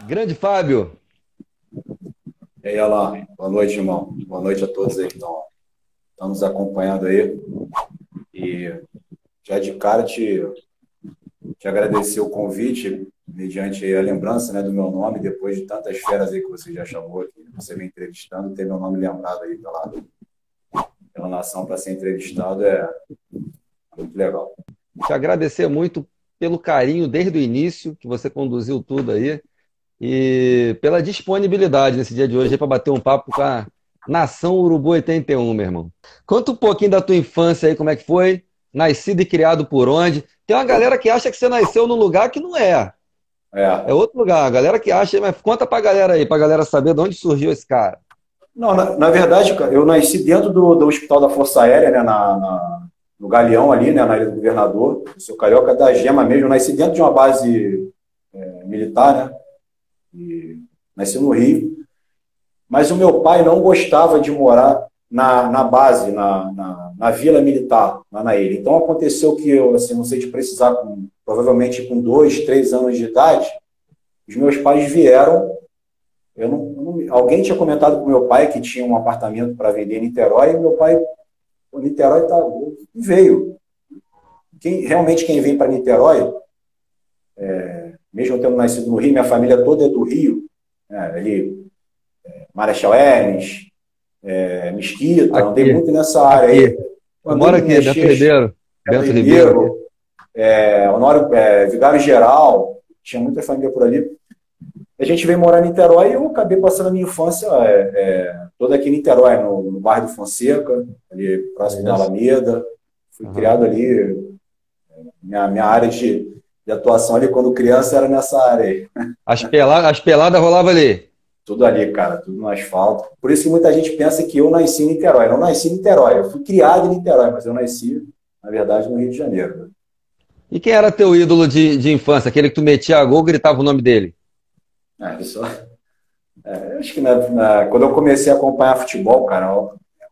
Grande Fábio. E aí, Alan, boa noite, irmão. Boa noite a todos aí que estão nos acompanhando aí. E já de cara te agradecer o convite, mediante aí a lembrança, né, do meu nome, depois de tantas feras aí que você já chamou aqui, você me entrevistando, ter meu nome lembrado aí pela nação para ser entrevistado é muito legal. Te agradecer muito pelo carinho desde o início, que você conduziu tudo aí, e pela disponibilidade nesse dia de hoje para bater um papo com a Nação Urubu 81, meu irmão. Conta um pouquinho da tua infância aí, como é que foi? Nascido e criado por onde? Tem uma galera que acha que você nasceu num lugar que não é. É É. outro lugar. A galera que acha, mas conta pra galera aí, pra galera saber de onde surgiu esse cara. Não, na verdade, cara, eu nasci dentro do Hospital da Força Aérea, né, no Galeão ali, né, na Ilha do Governador. Eu sou carioca da Gema mesmo. Eu nasci dentro de uma base militar, né? E nasci no Rio. Mas o meu pai não gostava de morar na base, na vila militar, lá na ilha. Então aconteceu que eu, assim, não sei de precisar, provavelmente com 2, 3 anos de idade, os meus pais vieram. Alguém tinha comentado com meu pai que tinha um apartamento para vender em Niterói, e meu pai, pô, Niterói tá, veio. Realmente quem vem para Niterói, mesmo eu tendo nascido no Rio, minha família toda é do Rio, né, ali, Marechal Hermes, Mesquita, andei Aqui, muito nessa área aí. aqui. Eu Andei moro em aqui, Bento Mexer, Ribeiro. Bento Bento Ribeiro. Ribeiro, Honório, Vigário Geral, tinha muita família por ali. A gente veio morar em Niterói e eu acabei passando a minha infância toda aqui em Niterói, no bairro do Fonseca, ali próximo da Isso. Alameda. Fui Aham. criado ali, minha área de atuação ali quando criança era nessa área aí. As peladas rolavam ali. Tudo ali, cara, tudo no asfalto. Por isso que muita gente pensa que eu nasci em Niterói. Eu não nasci em Niterói, eu fui criado em Niterói, mas eu nasci, na verdade, no Rio de Janeiro. E quem era teu ídolo de infância? Aquele que tu metia a gol, e gritava o nome dele? Isso, acho que quando eu comecei a acompanhar futebol, cara,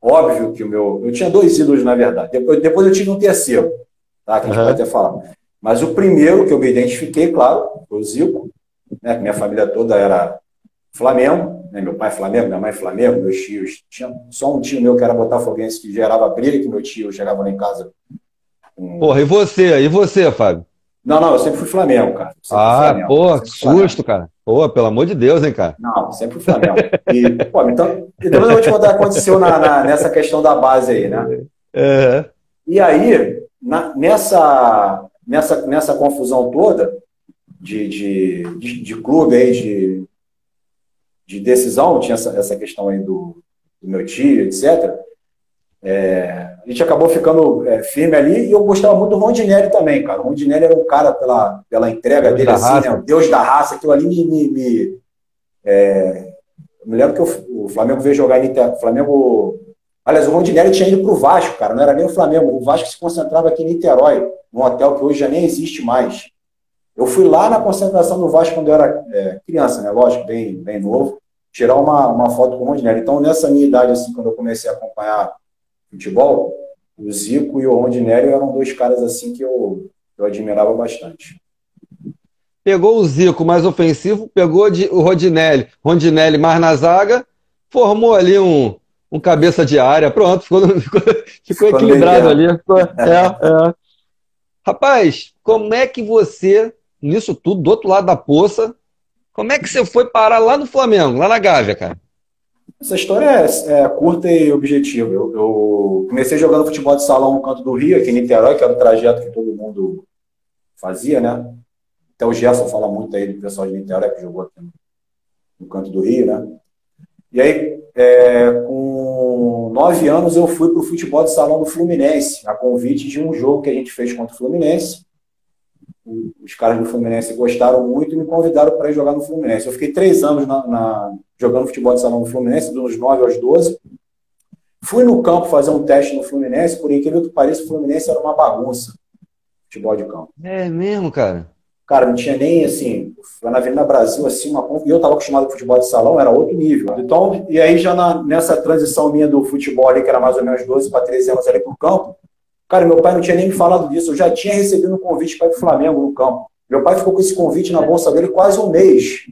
óbvio que eu tinha dois ídolos, na verdade. Depois eu tive um terceiro, tá, que a gente pode Aham. até falar. Mas o primeiro que eu me identifiquei, claro, foi o Zico, né? Minha família toda era Flamengo, né? Meu pai é Flamengo, minha mãe é Flamengo, meus tios. Tinha só um tio meu que era botafoguense que gerava briga, que meu tio chegava lá em casa com... Porra, e você? E você, Fábio? Não, não, eu sempre fui Flamengo, cara. Sempre fui Ah, Flamengo. pô, que Sempre fui Flamengo. susto, cara. Pô, pelo amor de Deus, hein, cara. Não, sempre fui Flamengo. E, pô, então, e depois eu vou te contar o que aconteceu nessa questão da base aí, né? É. E aí, nessa confusão toda de clube aí, de decisão, tinha essa questão aí do meu tio, etc. A gente acabou ficando firme ali e eu gostava muito do Rondinelli também, cara. O Rondinelli era um cara pela entrega Deus dele, da assim, né? O raça. Deus da raça, aquilo ali eu me lembro que o Flamengo veio jogar em Niterói. Aliás, o Rondinelli tinha ido para o Vasco, cara. Não era nem o Flamengo. O Vasco se concentrava aqui em Niterói, num hotel que hoje já nem existe mais. Eu fui lá na concentração do Vasco quando eu era criança, né? Lógico, bem novo, tirar uma foto com o Rondinelli. Então, nessa minha idade, assim, quando eu comecei a acompanhar futebol, o Zico e o Rondinelli eram dois caras assim que eu admirava bastante. Pegou o Zico mais ofensivo, pegou o Rodinelli. Rondinelli mais na zaga, formou ali um cabeça de área. Pronto, ficou Ficou no meio equilibrado termo. ali. É. Rapaz, como é que você, nisso tudo, do outro lado da poça, como é que você foi parar lá no Flamengo, lá na Gávea, cara? Essa história é curta e objetiva. Eu comecei jogando futebol de salão no canto do Rio, aqui em Niterói, que era o trajeto que todo mundo fazia, né? Até o Gerson fala muito aí do pessoal de Niterói que jogou aqui no canto do Rio, né? E aí, com 9 anos, eu fui para o futebol de salão do Fluminense, a convite de um jogo que a gente fez contra o Fluminense. Os caras do Fluminense gostaram muito e me convidaram para ir jogar no Fluminense. Eu fiquei 3 anos jogando futebol de salão no Fluminense, dos 9 aos 12. Fui no campo fazer um teste no Fluminense, por incrível que pareça, o Fluminense era uma bagunça, futebol de campo. É mesmo, cara. Cara, não tinha nem, assim, foi na Avenida Brasil, assim, e eu estava acostumado com futebol de salão, era outro nível. Então, e aí já nessa transição minha do futebol ali, que era mais ou menos 12 para 13 anos ali pro campo, cara, meu pai não tinha nem me falado disso, eu já tinha recebido um convite para ir pro Flamengo no campo. Meu pai ficou com esse convite na bolsa dele quase um mês.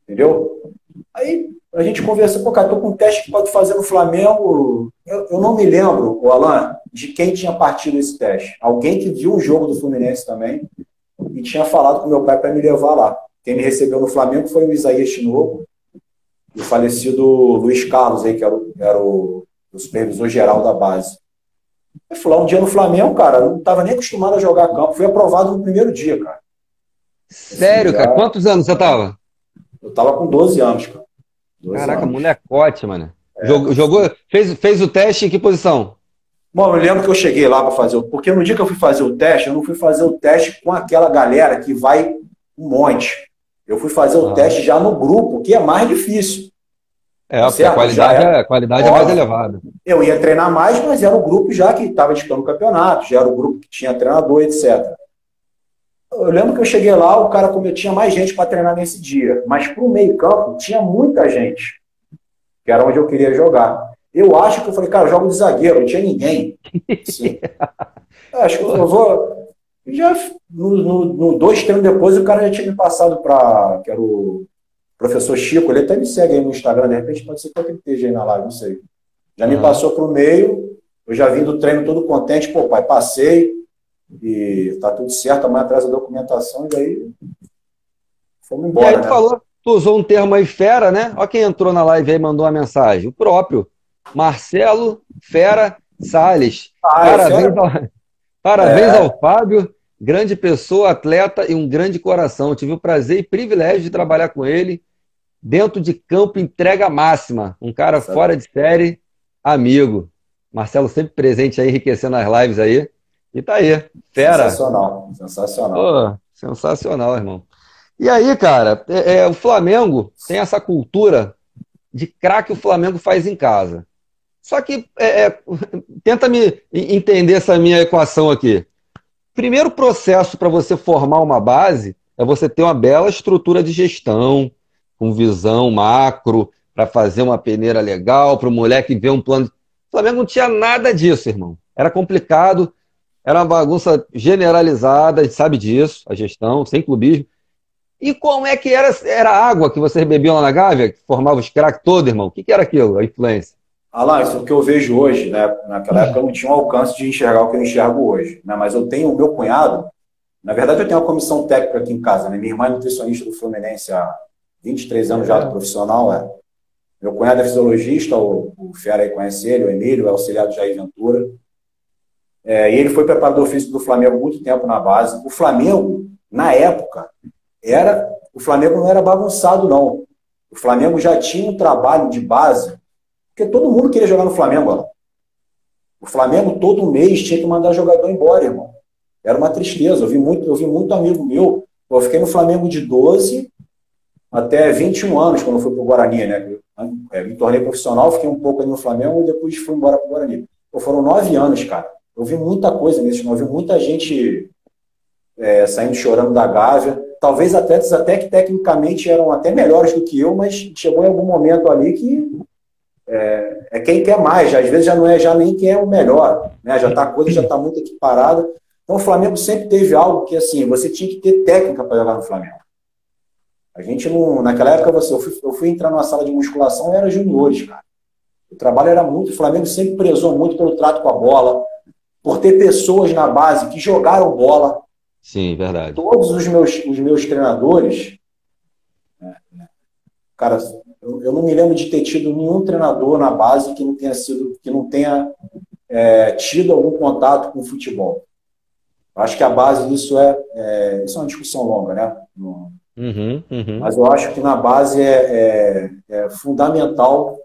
entendeu? Aí a gente conversa, pô, cara, tô com um teste que pode fazer no Flamengo. Eu não me lembro, o Alan, de quem tinha partido esse teste. Alguém que viu um jogo do Fluminense também e tinha falado com meu pai para me levar lá. Quem me recebeu no Flamengo foi o Isaías Tinoco e o falecido Luiz Carlos, aí, que era o supervisor geral da base. Eu fui lá um dia no Flamengo, cara, não estava nem acostumado a jogar campo. Fui aprovado no primeiro dia, cara. Assim, Sério, cara? já, Quantos anos você tava? eu tava com 12 anos, cara. 12 Caraca, anos. molecote, mano. Jogou, fez o teste em que posição? Bom, eu lembro que eu cheguei lá para fazer, porque no dia que eu fui fazer o teste, eu não fui fazer o teste com aquela galera que vai um monte. Eu fui fazer o Ah, teste já no grupo, que é mais difícil, tá porque certo? Já é, a qualidade é mais óbvio. elevada. Eu ia treinar mais, mas era o grupo já que estava disputando o campeonato, já era o grupo que tinha treinador, etc. Eu lembro que eu cheguei lá, o cara como eu tinha mais gente para treinar nesse dia, mas para o meio-campo tinha muita gente, que era onde eu queria jogar. Eu acho que eu falei, cara, eu jogo de zagueiro, não tinha ninguém. Sim. Acho que eu vou. Já no dois treinos depois, o cara já tinha me passado para. Que era o professor Chico, ele até me segue aí no Instagram, de repente pode ser que ele esteja aí na live, não sei. Já me Aham. passou para o meio, eu já vim do treino todo contente, pô, pai, passei, e tá tudo certo, amanhã atrás a documentação, e daí fomos E aí embora, tu né? falou, tu usou um termo aí, fera, né? Ó quem entrou na live aí e mandou uma mensagem. O próprio. Marcelo Fera Salles. Ah, é Parabéns fera? ao, parabéns É, ao Fábio, grande pessoa, atleta e um grande coração. Tive o prazer e privilégio de trabalhar com ele. Dentro de campo, entrega máxima. Um cara fora de série, amigo. Marcelo sempre presente aí, enriquecendo as lives aí. E tá aí, fera. sensacional, sensacional. Pô, sensacional, irmão. E aí, cara, o Flamengo tem essa cultura de craque o Flamengo faz em casa. Só que tenta me entender essa minha equação aqui. Primeiro processo para você formar uma base é você ter uma bela estrutura de gestão, com visão macro, para fazer uma peneira legal, para o moleque ver um plano. O Flamengo não tinha nada disso, irmão. Era complicado, era uma bagunça generalizada, a gente sabe disso, a gestão, sem clubismo. E como é que era a água que vocês bebiam lá na Gávea, que formava os craques todos, irmão? O que era aquilo, a influência? Alan, isso é o que eu vejo hoje, né? Naquela época eu não tinha o alcance de enxergar o que eu enxergo hoje, né? Mas eu tenho o meu cunhado, na verdade eu tenho uma comissão técnica aqui em casa, né? Minha irmã é nutricionista do Fluminense há 23 anos já do É. profissional, é. Meu cunhado é fisiologista, o Fera aí conhece ele, o Emílio, é auxiliar do Jair Ventura. E ele foi preparador físico do Flamengo há muito tempo na base. O Flamengo, na época, o Flamengo não era bagunçado, não. O Flamengo já tinha um trabalho de base, porque todo mundo queria jogar no Flamengo, ó. O Flamengo todo mês tinha que mandar jogador embora, irmão. Era uma tristeza. Eu vi muito amigo meu. Eu fiquei no Flamengo de 12 até 21 anos, quando eu fui para o Guarani, né? Me tornei profissional, fiquei um pouco ali no Flamengo e depois fui embora para o Guarani. Pô, foram 9 anos, cara. Eu vi muita coisa nesses 9, eu vi muita gente saindo chorando da Gávea. Talvez atletas até que tecnicamente eram até melhores do que eu, mas chegou em algum momento ali que quem quer mais, às vezes já não é já nem quem é o melhor, né? A coisa já está muito equiparada. Então o Flamengo sempre teve algo que assim, você tinha que ter técnica para jogar no Flamengo. A gente não, naquela época eu fui entrar numa sala de musculação e era juniores, cara. O trabalho era muito, o Flamengo sempre prezou muito pelo trato com a bola, por ter pessoas na base que jogaram bola. Sim, verdade. Todos os meus treinadores, cara, eu não me lembro de ter tido nenhum treinador na base que não tenha tido algum contato com o futebol. Acho que a base disso isso é uma discussão longa, né? Uhum, uhum. Mas eu acho que na base é fundamental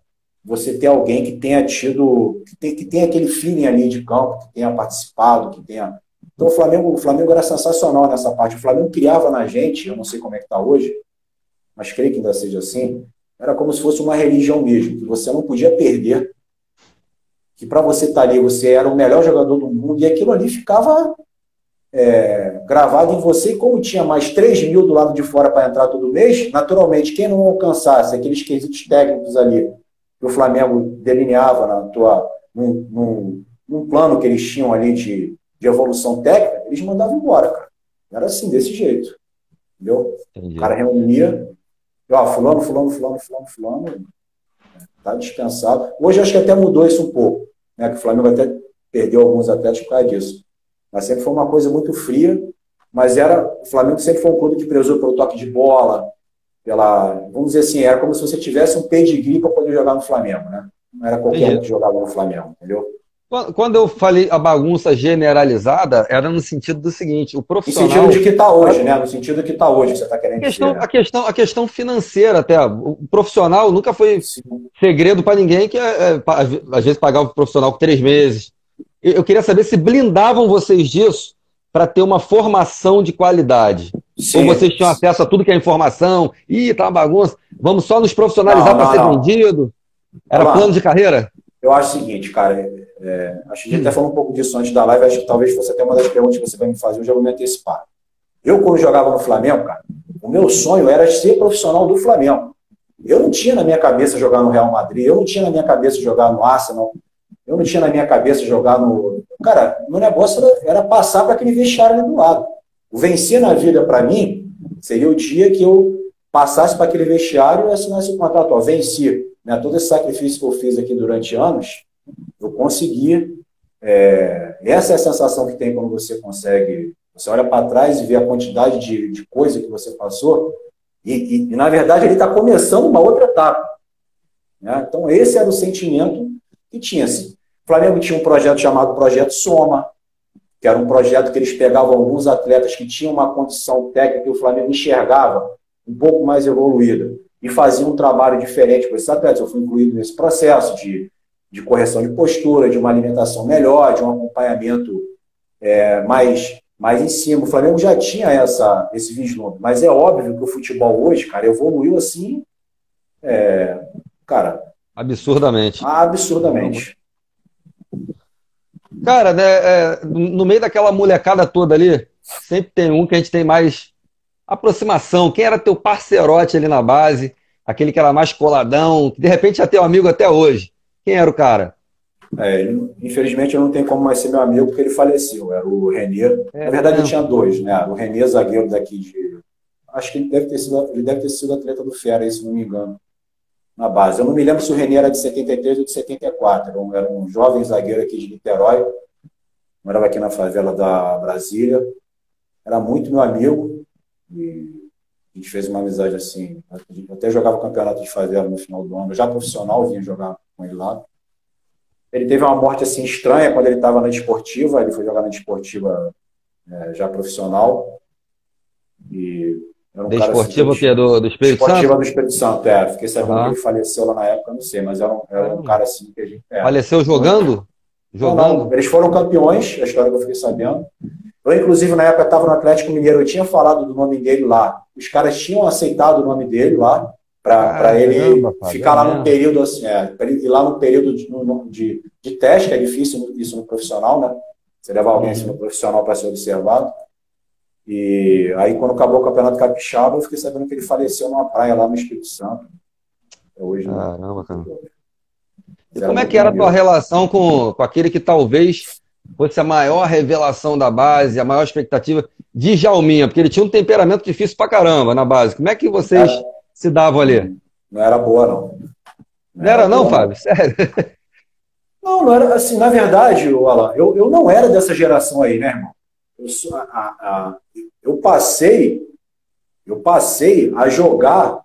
você ter alguém que tenha tido, que tenha aquele feeling ali de campo, que tenha participado, que tenha. Então o Flamengo era sensacional nessa parte. O Flamengo criava na gente, eu não sei como é que está hoje, mas creio que ainda seja assim, era como se fosse uma religião mesmo, que você não podia perder, que para você estar ali, você era o melhor jogador do mundo, e aquilo ali ficava gravado em você, e como tinha mais 3 mil do lado de fora para entrar todo mês, naturalmente, quem não alcançasse aqueles quesitos técnicos ali que o Flamengo delineava num plano que eles tinham ali de evolução técnica, eles mandavam embora, cara. Era assim, desse jeito. Entendeu? O Entendi. cara reunia. Ó, fulano, tá dispensado. Hoje acho que até mudou isso um pouco, né? Que o Flamengo até perdeu alguns atletas por causa disso. Mas sempre foi uma coisa muito fria, mas o Flamengo sempre foi um clube que prezou pelo toque de bola, vamos dizer assim, era como se você tivesse um pedigree para poder jogar no Flamengo, né? Não era qualquer um que jogava no Flamengo, entendeu? Quando eu falei a bagunça generalizada, era no sentido do seguinte, o profissional... No sentido de que está hoje, né? No sentido que está hoje, que você está querendo dizer. Né? A questão financeira até. O profissional nunca foi segredo para ninguém que às vezes pagava o profissional com 3 meses. Eu queria saber se blindavam vocês disso para ter uma formação de qualidade. Sim. Ou vocês tinham acesso a tudo que é informação, tá uma bagunça, vamos só nos profissionalizar para ser vendido? Era plano de carreira? Eu acho o seguinte, cara, acho que a gente até falou um pouco disso antes da live, acho que talvez fosse até uma das perguntas que você vai me fazer, eu já vou me antecipar. Eu, quando jogava no Flamengo, cara, o meu sonho era ser profissional do Flamengo. Eu não tinha na minha cabeça jogar no Real Madrid, eu não tinha na minha cabeça jogar no Arsenal, eu não tinha na minha cabeça jogar no... Cara, meu negócio era passar para aquele vestiário ali do lado. O vencer na vida, para mim, seria o dia que eu passasse para aquele vestiário e assinasse o contrato. Ó, venci, né? Todo esse sacrifício que eu fiz aqui durante anos, eu consegui. Essa é a sensação que tem quando você consegue... Você olha para trás e vê a quantidade de coisa que você passou e na verdade, ele está começando uma outra etapa. Né? Então, esse era o sentimento que tinha. Assim. O Flamengo tinha um projeto chamado Projeto Soma, que era um projeto que eles pegavam alguns atletas que tinham uma condição técnica que o Flamengo enxergava um pouco mais evoluída e faziam um trabalho diferente com esses atletas. Eu fui incluído nesse processo de correção de postura, de uma alimentação melhor, de um acompanhamento mais em cima. O Flamengo já tinha esse vislumbre, mas é óbvio que o futebol hoje, cara, evoluiu assim, cara... Absurdamente. Absurdamente. Cara, né, no meio daquela molecada toda ali, sempre tem um que a gente tem mais aproximação. Quem era teu parceirote ali na base? Aquele que era mais coladão, que de repente é teu amigo até hoje. Quem era o cara? Infelizmente eu não tenho como mais ser meu amigo porque ele faleceu. Era o Renê. Na verdade ele tinha 2, né? O Renê, zagueiro daqui de... Acho que ele deve ter sido atleta do Fera, se não me engano, na base. Eu não me lembro se o Renê era de 73 ou de 74. Era um jovem zagueiro aqui de Niterói. Morava aqui na favela da Brasília. Era muito meu amigo. E a gente fez uma amizade assim. Eu até jogava o campeonato de favela no final do ano. Eu já profissional, vinha jogar com ele lá. Ele teve uma morte assim estranha quando ele estava na Desportiva. Ele foi jogar na Desportiva já profissional. E era um Desportiva assim, que é do Espírito Santo? Desportiva do Espírito Santo, Fiquei sabendo que ele faleceu lá na época, não sei, mas era um cara assim que a gente... Faleceu jogando? Não, eles foram campeões, a história que eu fiquei sabendo. Eu, inclusive, na época, estava no Atlético Mineiro, eu tinha falado do nome dele lá. Os caras tinham aceitado o nome dele lá, para ele ficar lá no período, assim, para ele ir lá no período de teste, que é difícil isso no profissional, né? Você levar alguém assim no profissional para ser observado. E aí, quando acabou o Campeonato Capixaba, eu fiquei sabendo que ele faleceu numa praia lá no Espírito Santo. Hoje, caramba, cara. E como é que era a tua relação com aquele que talvez fosse a maior revelação da base, a maior expectativa de Djalminha? Porque ele tinha um temperamento difícil pra caramba na base. Como é que vocês se davam ali? Não era boa, não. Não era não, Fábio? Sério? Não era assim, na verdade, Alan, eu não era dessa geração aí, né, irmão? Eu passei a jogar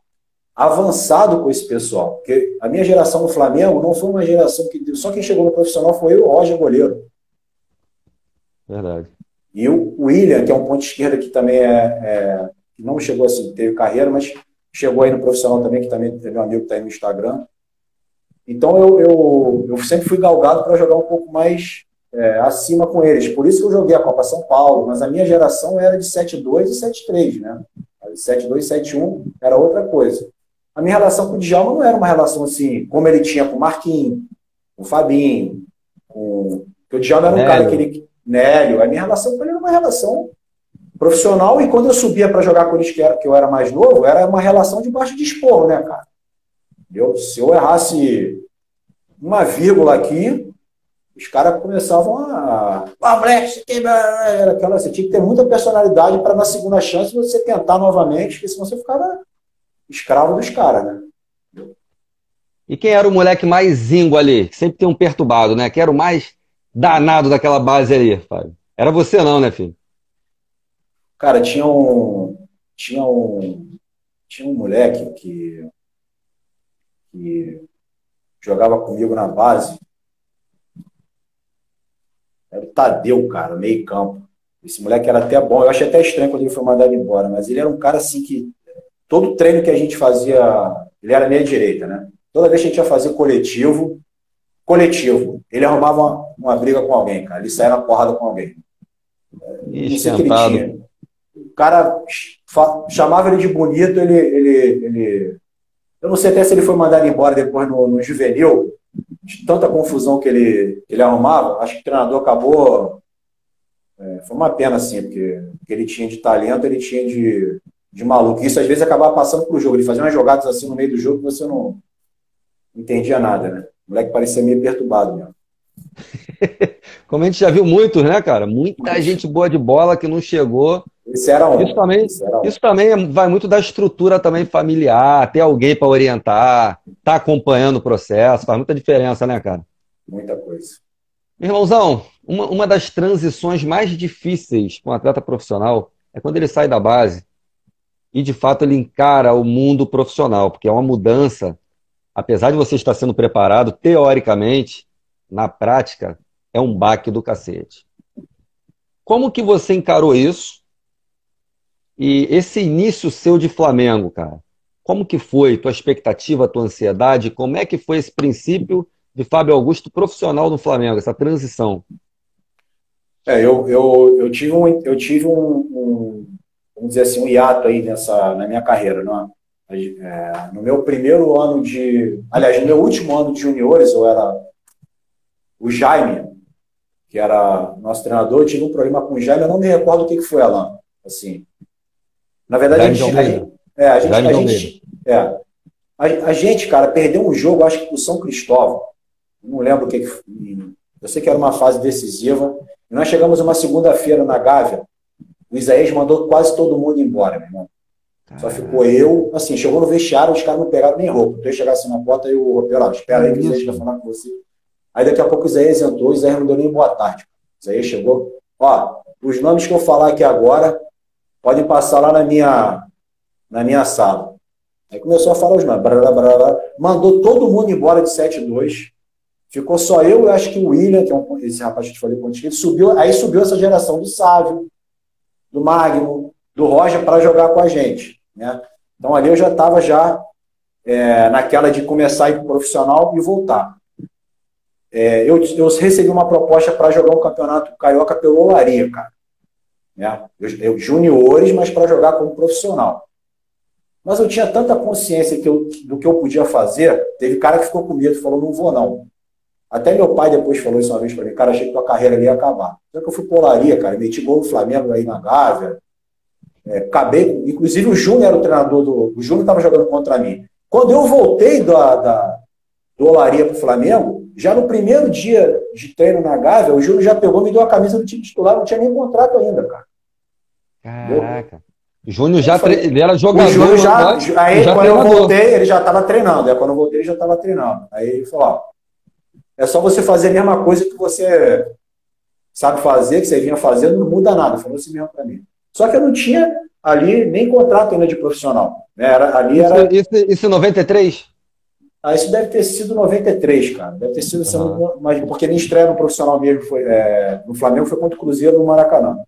avançado com esse pessoal. Porque a minha geração no Flamengo não foi uma geração que... Só quem chegou no profissional foi eu e o Roger, goleiro. Verdade. E o William, que é um ponto esquerda que também que não chegou assim, teve carreira, mas chegou aí no profissional também, que também é meu amigo que está aí no Instagram. Então eu sempre fui galgado para jogar um pouco mais acima com eles. Por isso que eu joguei a Copa São Paulo, mas a minha geração era de 7-2 e 7-3, né? 7-2 e 7-1 era outra coisa. A minha relação com o Djalma não era uma relação assim, como ele tinha com o Marquinhos, com o Fabinho, porque o Djalma era um cara que ele... Nélio. A minha relação com ele era uma relação profissional, e quando eu subia para jogar com eles, que eu era mais novo, era uma relação de baixo de esporro, né, cara? Se eu errasse uma vírgula aqui, os caras começavam você tinha que ter muita personalidade para na segunda chance você tentar novamente, porque senão você ficava escravo dos caras, né? E quem era o moleque mais zingo ali? Que sempre tem um perturbado, né? Quem era o mais danado daquela base ali, Fábio? Era você não, né, filho? Cara, tinha um moleque que jogava comigo na base, era o Tadeu, cara, meio campo. Esse moleque era até bom, eu achei até estranho quando ele foi mandado embora, mas ele era um cara assim que todo treino que a gente fazia, ele era meia direita, né? Toda vez que a gente ia fazer coletivo, ele arrumava uma briga com alguém, cara, ele saía na porrada com alguém. Não sei o que ele Esquentado. tinha. O cara chamava ele de bonito, eu não sei até se ele foi mandado embora depois no juvenil, de tanta confusão que ele arrumava, acho que o treinador acabou. Foi uma pena, assim, porque o que ele tinha de talento, ele tinha de maluco. Isso às vezes acabava passando pro jogo. Ele fazia umas jogadas assim no meio do jogo que você não entendia nada, né? O moleque parecia meio perturbado mesmo. Como a gente já viu muitos, né, cara? Muita gente boa de bola que não chegou. Esse era Isso um. também, Esse era um. isso também vai muito da estrutura também familiar, ter alguém para orientar, tá acompanhando o processo, faz muita diferença, né, cara? Muita coisa. Meu irmãozão, uma das transições mais difíceis para um atleta profissional é quando ele sai da base e, de fato, ele encara o mundo profissional, porque é uma mudança, apesar de você estar sendo preparado, teoricamente, na prática, é um baque do cacete. Como que você encarou isso? E esse início seu de Flamengo, cara, como que foi? Tua expectativa, tua ansiedade? Como é que foi esse princípio de Fábio Augusto profissional no Flamengo, essa transição? Vamos dizer assim, um hiato aí na minha carreira, né? No meu primeiro ano aliás, no meu último ano de juniores, eu era o Jaime, que era nosso treinador, eu tive um problema com o Jaime, eu não me recordo o que foi, Alan. Assim, na verdade, Jaime de Almeida. Jaime de Almeida. a gente, cara, perdeu um jogo, acho que pro São Cristóvão. Não lembro o que foi. Eu sei que era uma fase decisiva. E nós chegamos uma segunda-feira na Gávea. O Isaías mandou quase todo mundo embora, meu irmão. Só ficou eu. Assim, chegou no vestiário, os caras não pegaram nem roupa. Então eu chegar assim na porta e o roupeiro, espera aí que o Isaías vai falar com você. Aí daqui a pouco o Isaías entrou, o Isaías não deu nem boa tarde. O Isaías chegou. Ó, os nomes que eu falar aqui agora podem passar lá na minha sala. Aí começou a falar os nomes. Mandou todo mundo embora de 7-2. Ficou só eu acho que o William, que é esse rapaz que eu te falei, aí subiu essa geração do Sávio, do Magno, do Roger para jogar com a gente, né? Então ali eu já estava naquela de começar a ir pro profissional e voltar. Eu recebi uma proposta para jogar um campeonato carioca pelo Olaria, cara. Né? Juniores, mas para jogar como profissional. Mas eu tinha tanta consciência do que eu podia fazer, teve cara que ficou com medo e falou, não vou não. Até meu pai depois falou isso uma vez para mim, cara, achei que tua carreira ali ia acabar. Só que eu fui polaria, cara, meti gol no Flamengo aí na Gávea, acabei, inclusive o Júnior era o treinador o Júnior estava jogando contra mim. Quando eu voltei do Olaria para o Flamengo, já no primeiro dia de treino na Gávea, o Júnior já pegou e me deu a camisa do time titular, não tinha nem contrato ainda, cara. Caraca. O Júnior ele era jogador. O Júnior aí já quando eu voltei, ele já estava treinando. Aí quando eu voltei, ele já estava treinando. Aí ele falou, ó, é só você fazer a mesma coisa que você sabe fazer, que você vinha fazendo, não muda nada. Falou assim mesmo para mim. Só que eu não tinha ali nem contrato ainda de profissional. Né? Isso em 93? Isso deve ter sido 93, cara. Deve ter sido, mas porque nem estreia no profissional mesmo, no Flamengo foi contra o Cruzeiro no Maracanã.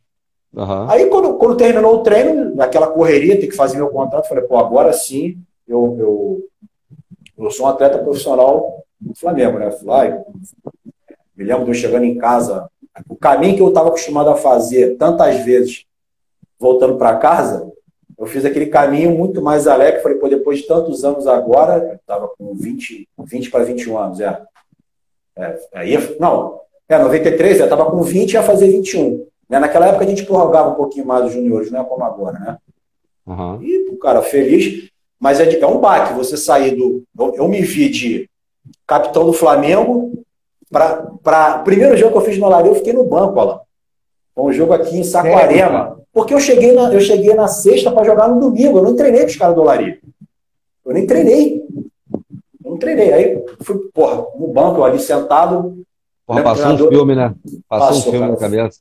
Aí quando terminou o treino, naquela correria, tem que fazer meu contrato, falei, pô, agora sim eu sou um atleta profissional do Flamengo, né? Me lembro de eu chegando em casa, o caminho que eu estava acostumado a fazer tantas vezes, voltando para casa, eu fiz aquele caminho muito mais alegre. Falei, pô, depois de tantos anos agora, eu estava com 20 para 21 anos, 93, eu estava com 20 e ia fazer 21. Né? Naquela época a gente prorrogava um pouquinho mais os juniores, não é como agora, né? E, cara, feliz, mas é um baque você sair eu me vi de capitão do Flamengo para o primeiro jogo que eu fiz no Olaria, eu fiquei no banco, Alan. Foi um jogo aqui em Saquarema. Porque eu cheguei na sexta para jogar no domingo. Eu não treinei com os caras do Olaria. Eu nem treinei. Eu não treinei. Aí fui, porra, no banco, eu ali sentado. Porra, passou um filme, né? Passou um filme cara. na cabeça.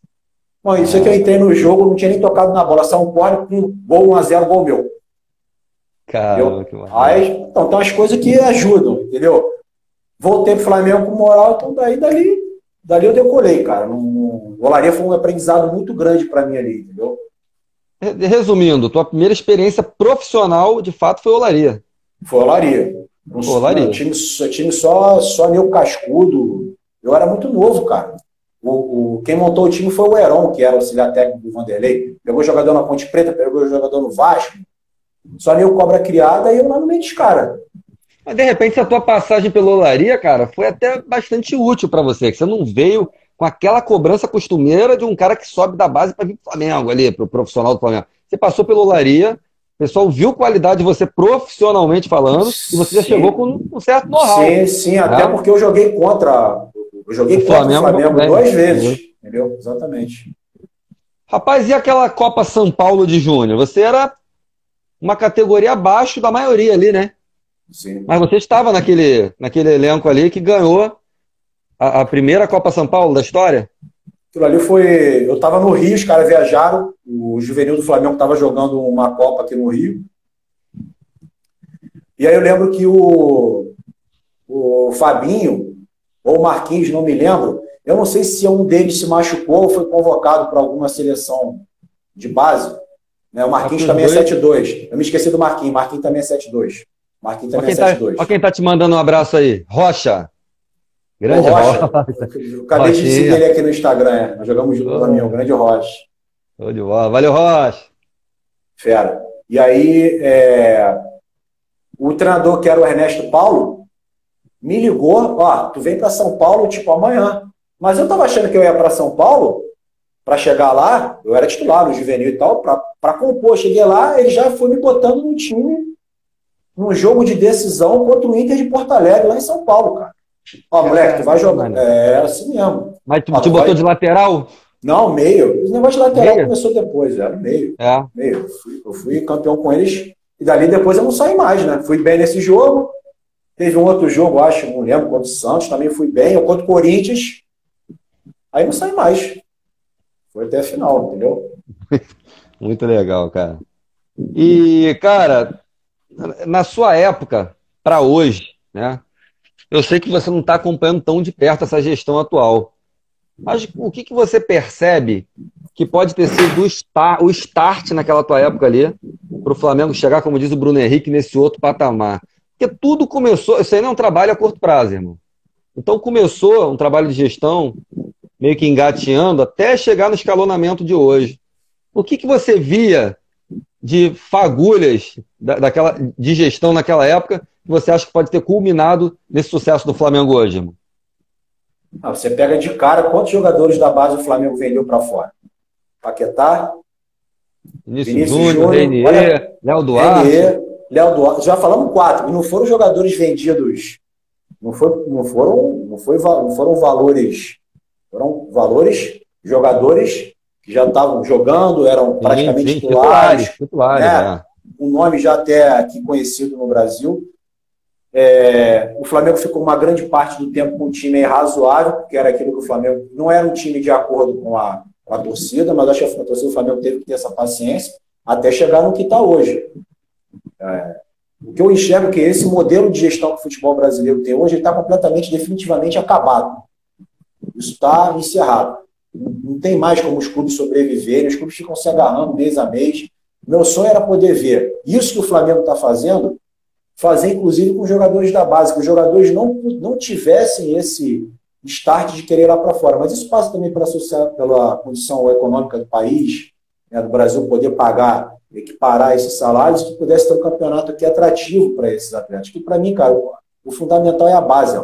Bom, isso é que eu entrei no jogo, não tinha nem tocado na bola. Saiu um corner, gol 1-0, gol meu. Caramba, que maravilha. Aí, então, tem umas coisas que ajudam, entendeu? Voltei pro Flamengo com moral, então dali eu decolei, cara. O Olaria foi um aprendizado muito grande para mim ali, entendeu? Resumindo, tua primeira experiência profissional, de fato, foi Olaria. Foi Olaria. Olaria. Time só meu cascudo. Eu era muito novo, cara. Quem montou o time foi o Heron, que era o auxiliar técnico do Vanderlei. Pegou jogador na Ponte Preta, pegou jogador no Vasco. Só meu cobra criada e eu lá no meio dos caras. Mas de repente a tua passagem pela Olaria, cara, foi até bastante útil para você, que você não veio com aquela cobrança costumeira de um cara que sobe da base para vir pro Flamengo ali, pro profissional do Flamengo. Você passou pela Olaria, o pessoal viu qualidade de você profissionalmente falando, e você já chegou com um certo know-how. Sim, até porque eu joguei contra o Flamengo 2 vezes, entendeu? Exatamente. Rapaz, e aquela Copa São Paulo de Júnior? Você era uma categoria abaixo da maioria ali, né? Sim. Mas você estava naquele elenco ali que ganhou a primeira Copa São Paulo da história? Aquilo ali foi... Eu estava no Rio, os caras viajaram, o juvenil do Flamengo estava jogando uma Copa aqui no Rio. E aí eu lembro que o Fabinho, ou o Marquinhos, não me lembro, eu não sei se um deles se machucou ou foi convocado para alguma seleção de base. Né? O Marquinhos também é 7-2. Eu me esqueci do Marquinhos. Marquinhos também é 7-2. Marquinhos também é 7-2. Olha quem tá te mandando um abraço aí. Rocha. Grande Rocha. Eu acabei de seguir ele aqui no Instagram. Nós jogamos junto também. O grande Rocha. Show de bola. Valeu, Rocha. Fera. E aí, o treinador, que era o Ernesto Paulo, me ligou. Ó, tu vem para São Paulo, tipo, amanhã. Mas eu tava achando que eu ia para São Paulo, para chegar lá, eu era titular no juvenil e tal, para compor. Cheguei lá, ele já foi me botando no time, num jogo de decisão contra o Inter de Porto Alegre, lá em São Paulo, cara. Ó, moleque, tu vai jogar. É assim mesmo. Mas tu te botou de lateral? Não, meio. Esse negócio de lateral começou depois, era meio. Meio. Eu fui campeão com eles, e dali depois eu não saí mais, né? Fui bem nesse jogo. Teve um outro jogo, acho, não lembro, contra o Santos, também fui bem. Eu contra o Corinthians. Aí não saí mais. Foi até a final, entendeu? Muito legal, cara. E, cara, na sua época, para hoje, né? Eu sei que você não está acompanhando tão de perto essa gestão atual. Mas o que você percebe que pode ter sido o start naquela tua época ali, para o Flamengo chegar, como diz o Bruno Henrique, nesse outro patamar? Porque tudo começou, isso aí não é um trabalho a curto prazo, irmão. Então começou um trabalho de gestão meio que engateando até chegar no escalonamento de hoje. O que você via de fagulhas de gestão naquela época que você acha que pode ter culminado nesse sucesso do Flamengo hoje, irmão? Você pega de cara quantos jogadores da base o Flamengo vendeu para fora? Paquetá, Vinícius Júnior, Renier, Léo Duarte. Léo Duarte. Já falamos 4. E não foram jogadores vendidos. Não foram valores. Foram valores, jogadores que já estavam jogando, eram praticamente titulares. Titulares. Um nome já até aqui conhecido no Brasil. O Flamengo ficou uma grande parte do tempo com um time razoável, porque era aquilo que o Flamengo... Não era um time de acordo com a torcida, mas acho que a torcida do Flamengo teve que ter essa paciência até chegar no que está hoje. O que eu enxergo é que esse modelo de gestão que o futebol brasileiro tem hoje está completamente, definitivamente acabado. Isso está encerrado. Não tem mais como os clubes sobreviverem, os clubes ficam se agarrando mês a mês. Meu sonho era poder ver isso que o Flamengo está fazendo, fazer inclusive com os jogadores da base, que os jogadores não tivessem esse start de querer ir lá para fora. Mas isso passa também pela condição econômica do país, né, do Brasil poder pagar, equiparar esses salários, que pudesse ter um campeonato aqui atrativo para esses atletas. Que para mim, cara, o fundamental é a base.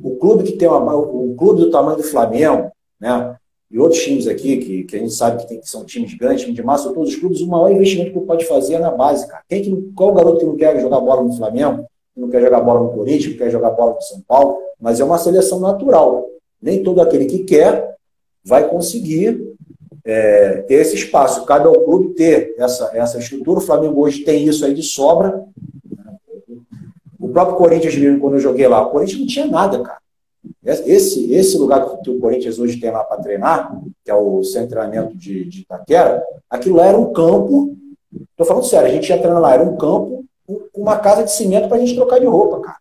O clube que tem um clube do tamanho do Flamengo, né, e outros times aqui, que a gente sabe que são times grandes, time de massa, todos os clubes, o maior investimento que pode fazer é na base, cara. Qual garoto que não quer jogar bola no Flamengo, que não quer jogar bola no Corinthians, que não quer jogar bola no São Paulo, mas é uma seleção natural. Nem todo aquele que quer vai conseguir ter esse espaço. Cabe ao clube ter essa estrutura. O Flamengo hoje tem isso aí de sobra. O próprio Corinthians, quando eu joguei lá, o Corinthians não tinha nada, cara. Esse lugar que o Corinthians hoje tem lá para treinar, que é o centro de treinamento de Itaquera, aquilo lá era um campo. Estou falando sério, a gente ia treinar lá, era um campo com uma casa de cimento para a gente trocar de roupa, cara.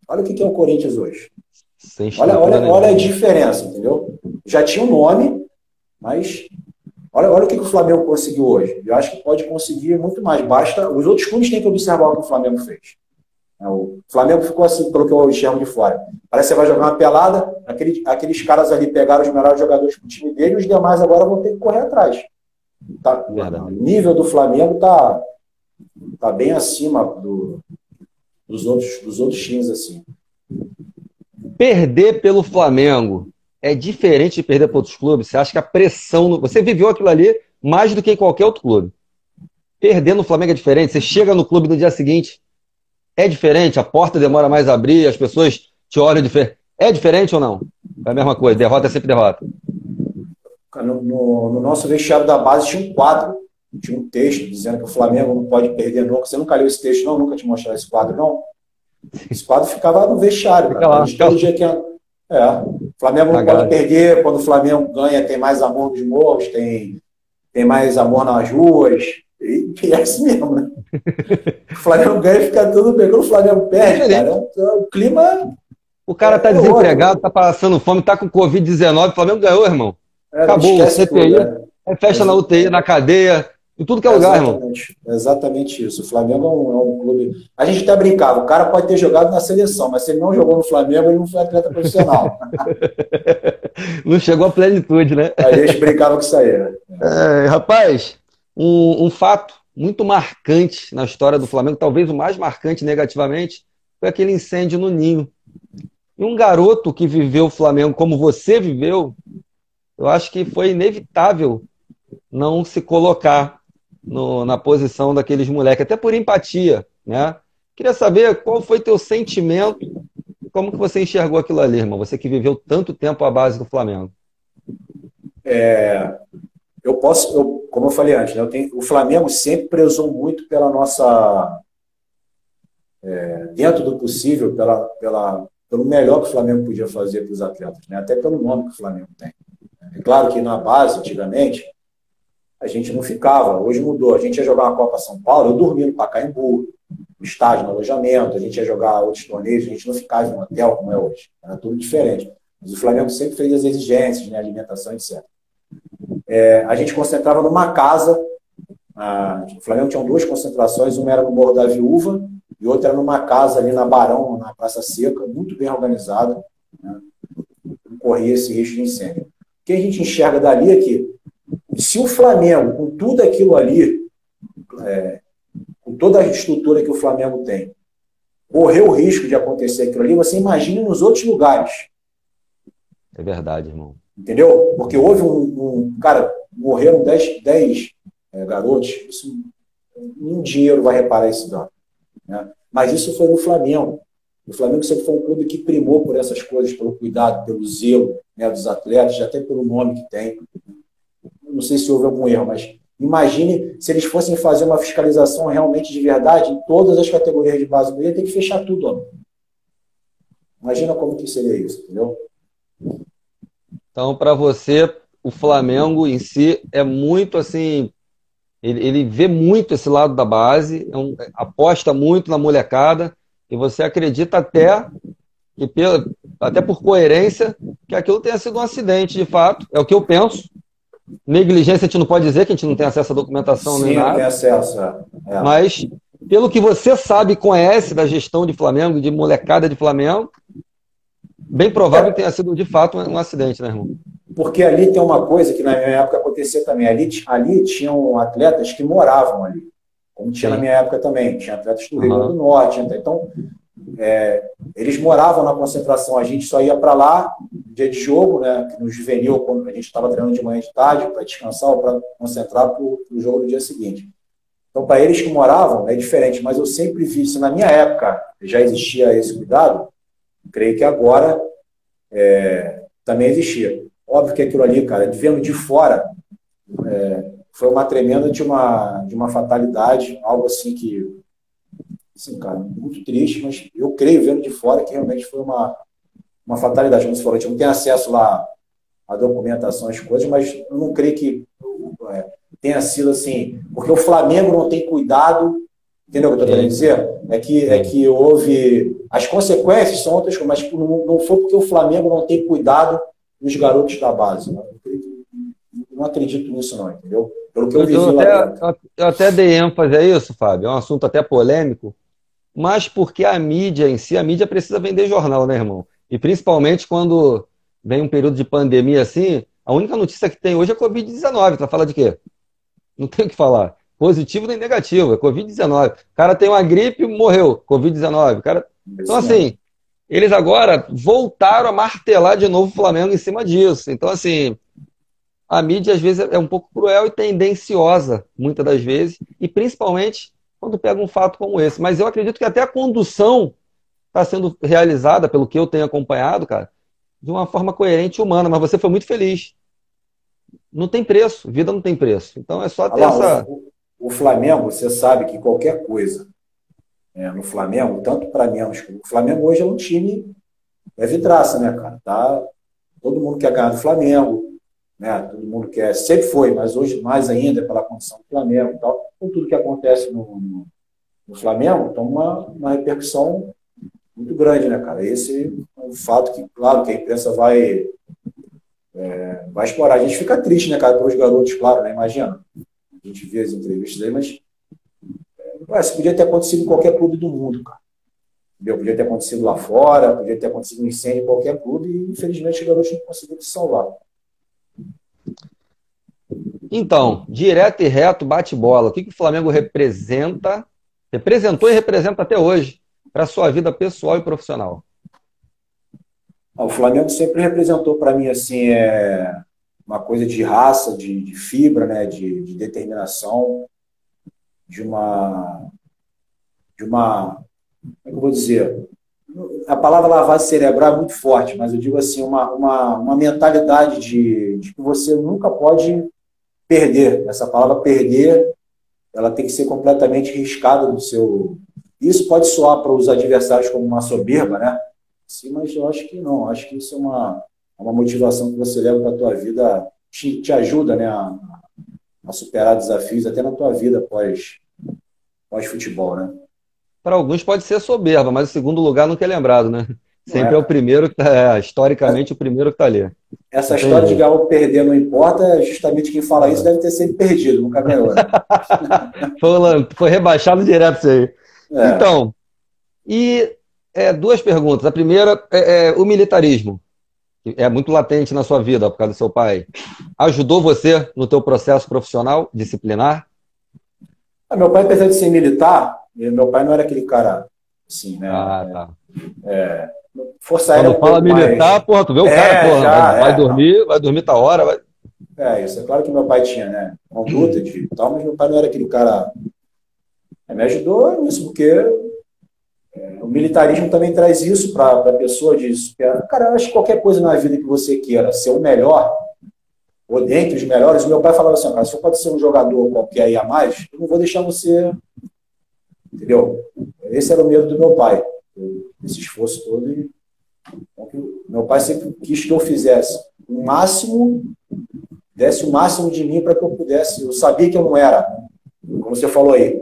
Olha o que é o Corinthians hoje. Olha a diferença, entendeu? Já tinha um nome, mas olha o que o Flamengo conseguiu hoje. Eu acho que pode conseguir muito mais. Basta, os outros clubes têm que observar o que o Flamengo fez. O Flamengo ficou assim, pelo que eu enxergo de fora. Parece que você vai jogar uma pelada, aqueles caras ali pegaram os melhores jogadores pro time dele e os demais agora vão ter que correr atrás. Tá, o nível do Flamengo tá bem acima dos outros times, assim. Perder pelo Flamengo é diferente de perder para outros clubes? Você acha que a pressão... Você viveu aquilo ali mais do que em qualquer outro clube. Perder no Flamengo é diferente? Você chega no clube no dia seguinte, é diferente? A porta demora mais a abrir, as pessoas te olham diferente. É diferente ou não? É a mesma coisa, derrota é sempre derrota. No nosso vestiário da base tinha um quadro, tinha um texto dizendo que o Flamengo não pode perder nunca. Você nunca leu esse texto, não? Nunca te mostraram esse quadro, não? Esse quadro ficava no vestiário. Todo dia que o Flamengo não pode perder. Quando o Flamengo ganha, tem mais amor nos morros, tem mais amor nas ruas. E é assim mesmo, né? O Flamengo ganha e fica tudo bem. Quando o Flamengo perde, cara, o clima... O cara tá desempregado, tá passando fome, tá com Covid-19, o Flamengo ganhou, irmão. Acabou o CPI, é festa na UTI, na cadeia, em tudo que é lugar, irmão. Exatamente isso. O Flamengo é um clube... A gente até brincava, o cara pode ter jogado na seleção, mas se ele não jogou no Flamengo, ele não foi atleta profissional. Não chegou à plenitude, né? A gente brincava com isso aí. Rapaz, um fato muito marcante na história do Flamengo, talvez o mais marcante negativamente, foi aquele incêndio no Ninho. E um garoto que viveu o Flamengo como você viveu, eu acho que foi inevitável não se colocar na posição daqueles moleques, até por empatia, né? Queria saber qual foi teu sentimento, como que você enxergou aquilo ali, irmão? Você que viveu tanto tempo à base do Flamengo. Como eu falei antes, né, o Flamengo sempre prezou muito pela nossa... dentro do possível, pelo melhor que o Flamengo podia fazer para os atletas, né? Até pelo nome que o Flamengo tem. É claro que na base, antigamente, a gente não ficava. Hoje mudou. A gente ia jogar uma Copa São Paulo, eu dormia no Pacaembu, no estádio, no alojamento. A gente ia jogar outros torneios, a gente não ficava em um hotel como é hoje. Era tudo diferente. Mas o Flamengo sempre fez as exigências, né? Alimentação, etc. A gente concentrava numa casa. O Flamengo tinha duas concentrações. Uma era no Morro da Viúva e outra era numa casa ali na Barão, na Praça Seca, muito bem organizada. Né? Não corria esse risco de incêndio. O que a gente enxerga dali é que, se o Flamengo, com tudo aquilo ali, com toda a estrutura que o Flamengo tem, correr o risco de acontecer aquilo ali, você imagina nos outros lugares. É verdade, irmão. Entendeu? Porque houve cara, morreram 10 garotos, isso, nenhum dinheiro vai reparar esse dano. Né? Mas isso foi no Flamengo. O Flamengo sempre foi um clube que primou por essas coisas, pelo cuidado, pelo zelo, né, dos atletas, até pelo nome que tem. Não sei se houve algum erro, mas imagine se eles fossem fazer uma fiscalização realmente de verdade em todas as categorias de base. Ia ter que fechar tudo. Ó. Imagina como que seria isso, entendeu? Então, para você, o Flamengo em si é muito assim... Ele vê muito esse lado da base, aposta muito na molecada, e você acredita até por coerência, que aquilo tenha sido um acidente, de fato. É o que eu penso. Negligência a gente não pode dizer, que a gente não tem acesso à documentação. Sim, nem nada. Não tem acesso. Mas, pelo que você sabe e conhece da gestão de Flamengo, de molecada de Flamengo, bem provável que tenha sido, de fato, um acidente, né, irmão? Porque ali tem uma coisa que na minha época acontecia também. Ali tinham atletas que moravam ali. Como tinha na minha época também. Tinha atletas do Rio Grande do Norte. Então, eles moravam na concentração. A gente só ia para lá, dia de jogo, né? No juvenil, quando a gente estava treinando de manhã e de tarde, para descansar ou para concentrar para o jogo do dia seguinte. Então, para eles que moravam, é diferente. Mas eu sempre vi, se na minha época já existia esse cuidado, creio que agora também existia. óbvio que aquilo ali, cara, vendo de fora, foi uma tremenda de uma fatalidade, algo assim que, assim, cara, muito triste, mas eu creio, vendo de fora, que realmente foi uma fatalidade. Como você falou, a gente não tem acesso lá à documentação, às coisas, mas eu não creio que tenha sido assim, porque o Flamengo não tem cuidado, entendeu o que eu estou querendo dizer? É que houve. As consequências são outras coisas, mas não foi porque o Flamengo não tem cuidado dos garotos da base. Né? Não acredito nisso, não, entendeu? Pelo que eu vivi lá dentro. Eu até dei ênfase a isso, Fábio. É um assunto até polêmico, mas porque a mídia em si, a mídia precisa vender jornal, né, irmão? E principalmente quando vem um período de pandemia assim, a única notícia que tem hoje é Covid-19. Tu vai falar de quê? Não tem o que falar. Positivo nem negativo, é Covid-19. O cara tem uma gripe, morreu. Covid-19. Cara... Então, assim, eles agora voltaram a martelar de novo o Flamengo em cima disso. Então, assim, a mídia às vezes é um pouco cruel e tendenciosa, muitas das vezes, e principalmente quando pega um fato como esse. Mas eu acredito que até a condução está sendo realizada, pelo que eu tenho acompanhado, cara, de uma forma coerente e humana. Mas você foi muito feliz. Não tem preço, vida não tem preço. Então é só ter essa. O Flamengo, você sabe que qualquer coisa no Flamengo, tanto para menos, o Flamengo hoje é um time vidraça, né, cara? Tá, todo mundo quer ganhar do Flamengo, né? Todo mundo quer, sempre foi, mas hoje mais ainda pela condição do Flamengo e tal. Com tudo que acontece no Flamengo, então uma repercussão muito grande, né, cara? Esse é um fato que, claro, que a imprensa vai explorar. A gente fica triste, né, cara, para os garotos, claro, né? Imagina. A gente vê as entrevistas aí, mas isso podia ter acontecido em qualquer clube do mundo, cara. Entendeu? Podia ter acontecido lá fora, podia ter acontecido um incêndio em qualquer clube e, infelizmente, os garotos não conseguiram se salvar. Então, direto e reto, bate-bola. O que o Flamengo representou e representa até hoje para a sua vida pessoal e profissional? O Flamengo sempre representou para mim assim, uma coisa de raça, de fibra, né, de determinação, de uma. Como é que eu vou dizer? A palavra lavagem cerebral é muito forte, mas eu digo assim, uma mentalidade de que você nunca pode perder. Essa palavra perder, ela tem que ser completamente riscada do seu. Isso pode soar para os adversários como uma soberba, né? Sim, mas eu acho que não. Eu acho que isso é uma motivação que você leva para a tua vida, te ajuda, né, a superar desafios até na tua vida pós-futebol, né? Para alguns pode ser soberba, mas o segundo lugar nunca é lembrado, né? Não Sempre é o é? primeiro que está, historicamente, o primeiro que está ali. Essa história de ganhar ou perder não importa, justamente quem fala isso deve ter sempre perdido, nunca ganhou, né? Foi rebaixado direto isso aí. Então, e duas perguntas. A primeira é o militarismo, que é muito latente na sua vida por causa do seu pai. Ajudou você no teu processo profissional, disciplinar? Meu pai, apesar de ser militar, meu pai não era aquele cara assim, né? Tá. Força Aérea quando fala militar, mais... porra, tu vê o cara, porra, já, vai dormir tá hora. Vai... isso. É claro que meu pai tinha, né, conduta de tal, mas meu pai não era aquele cara... Me ajudou nisso, porque o militarismo também traz isso para a pessoa de superar. Cara, eu acho que qualquer coisa na vida que você queira ser o melhor, ou dentre os melhores, o meu pai falava assim, cara, se for pode ser um jogador qualquer aí a mais, eu não vou deixar você... Entendeu? Esse era o medo do meu pai. Esse esforço todo. Meu pai sempre quis que eu fizesse o máximo, desse o máximo de mim para que eu pudesse. Eu sabia que eu não era, como você falou aí,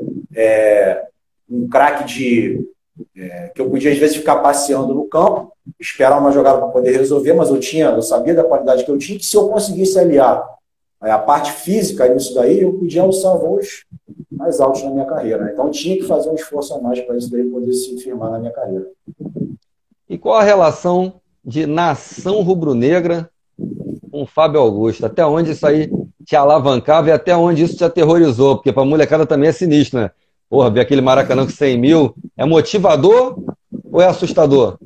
um craque que eu podia às vezes ficar passeando no campo, esperar uma jogada para poder resolver, mas eu sabia da qualidade que eu tinha, que se eu conseguisse aliar a parte física nisso daí, eu podia alçar voos mais altos na minha carreira. Né? Então tinha que fazer um esforço a mais para isso daí poder se firmar na minha carreira. E qual a relação de nação rubro-negra com o Fábio Augusto? Até onde isso aí te alavancava e até onde isso te aterrorizou? Porque para a molecada também é sinistro, né? Porra, ver aquele Maracanã com 100 mil, é motivador ou é assustador?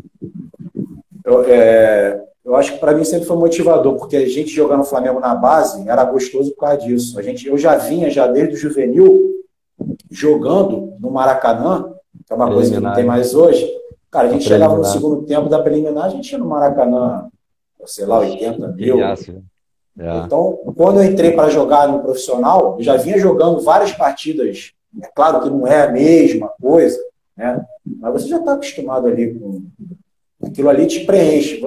Eu acho que para mim sempre foi motivador, porque a gente jogando no Flamengo na base era gostoso por causa disso. Eu já vinha desde o juvenil jogando no Maracanã, que é uma coisa que não tem mais hoje. Cara, a gente chegava no segundo tempo da preliminar, a gente ia no Maracanã sei lá, 80 mil. Milhaço. É. Então, quando eu entrei para jogar no profissional, eu já vinha jogando várias partidas. É claro que não é a mesma coisa, né? Mas você já está acostumado ali com aquilo ali, te preenche.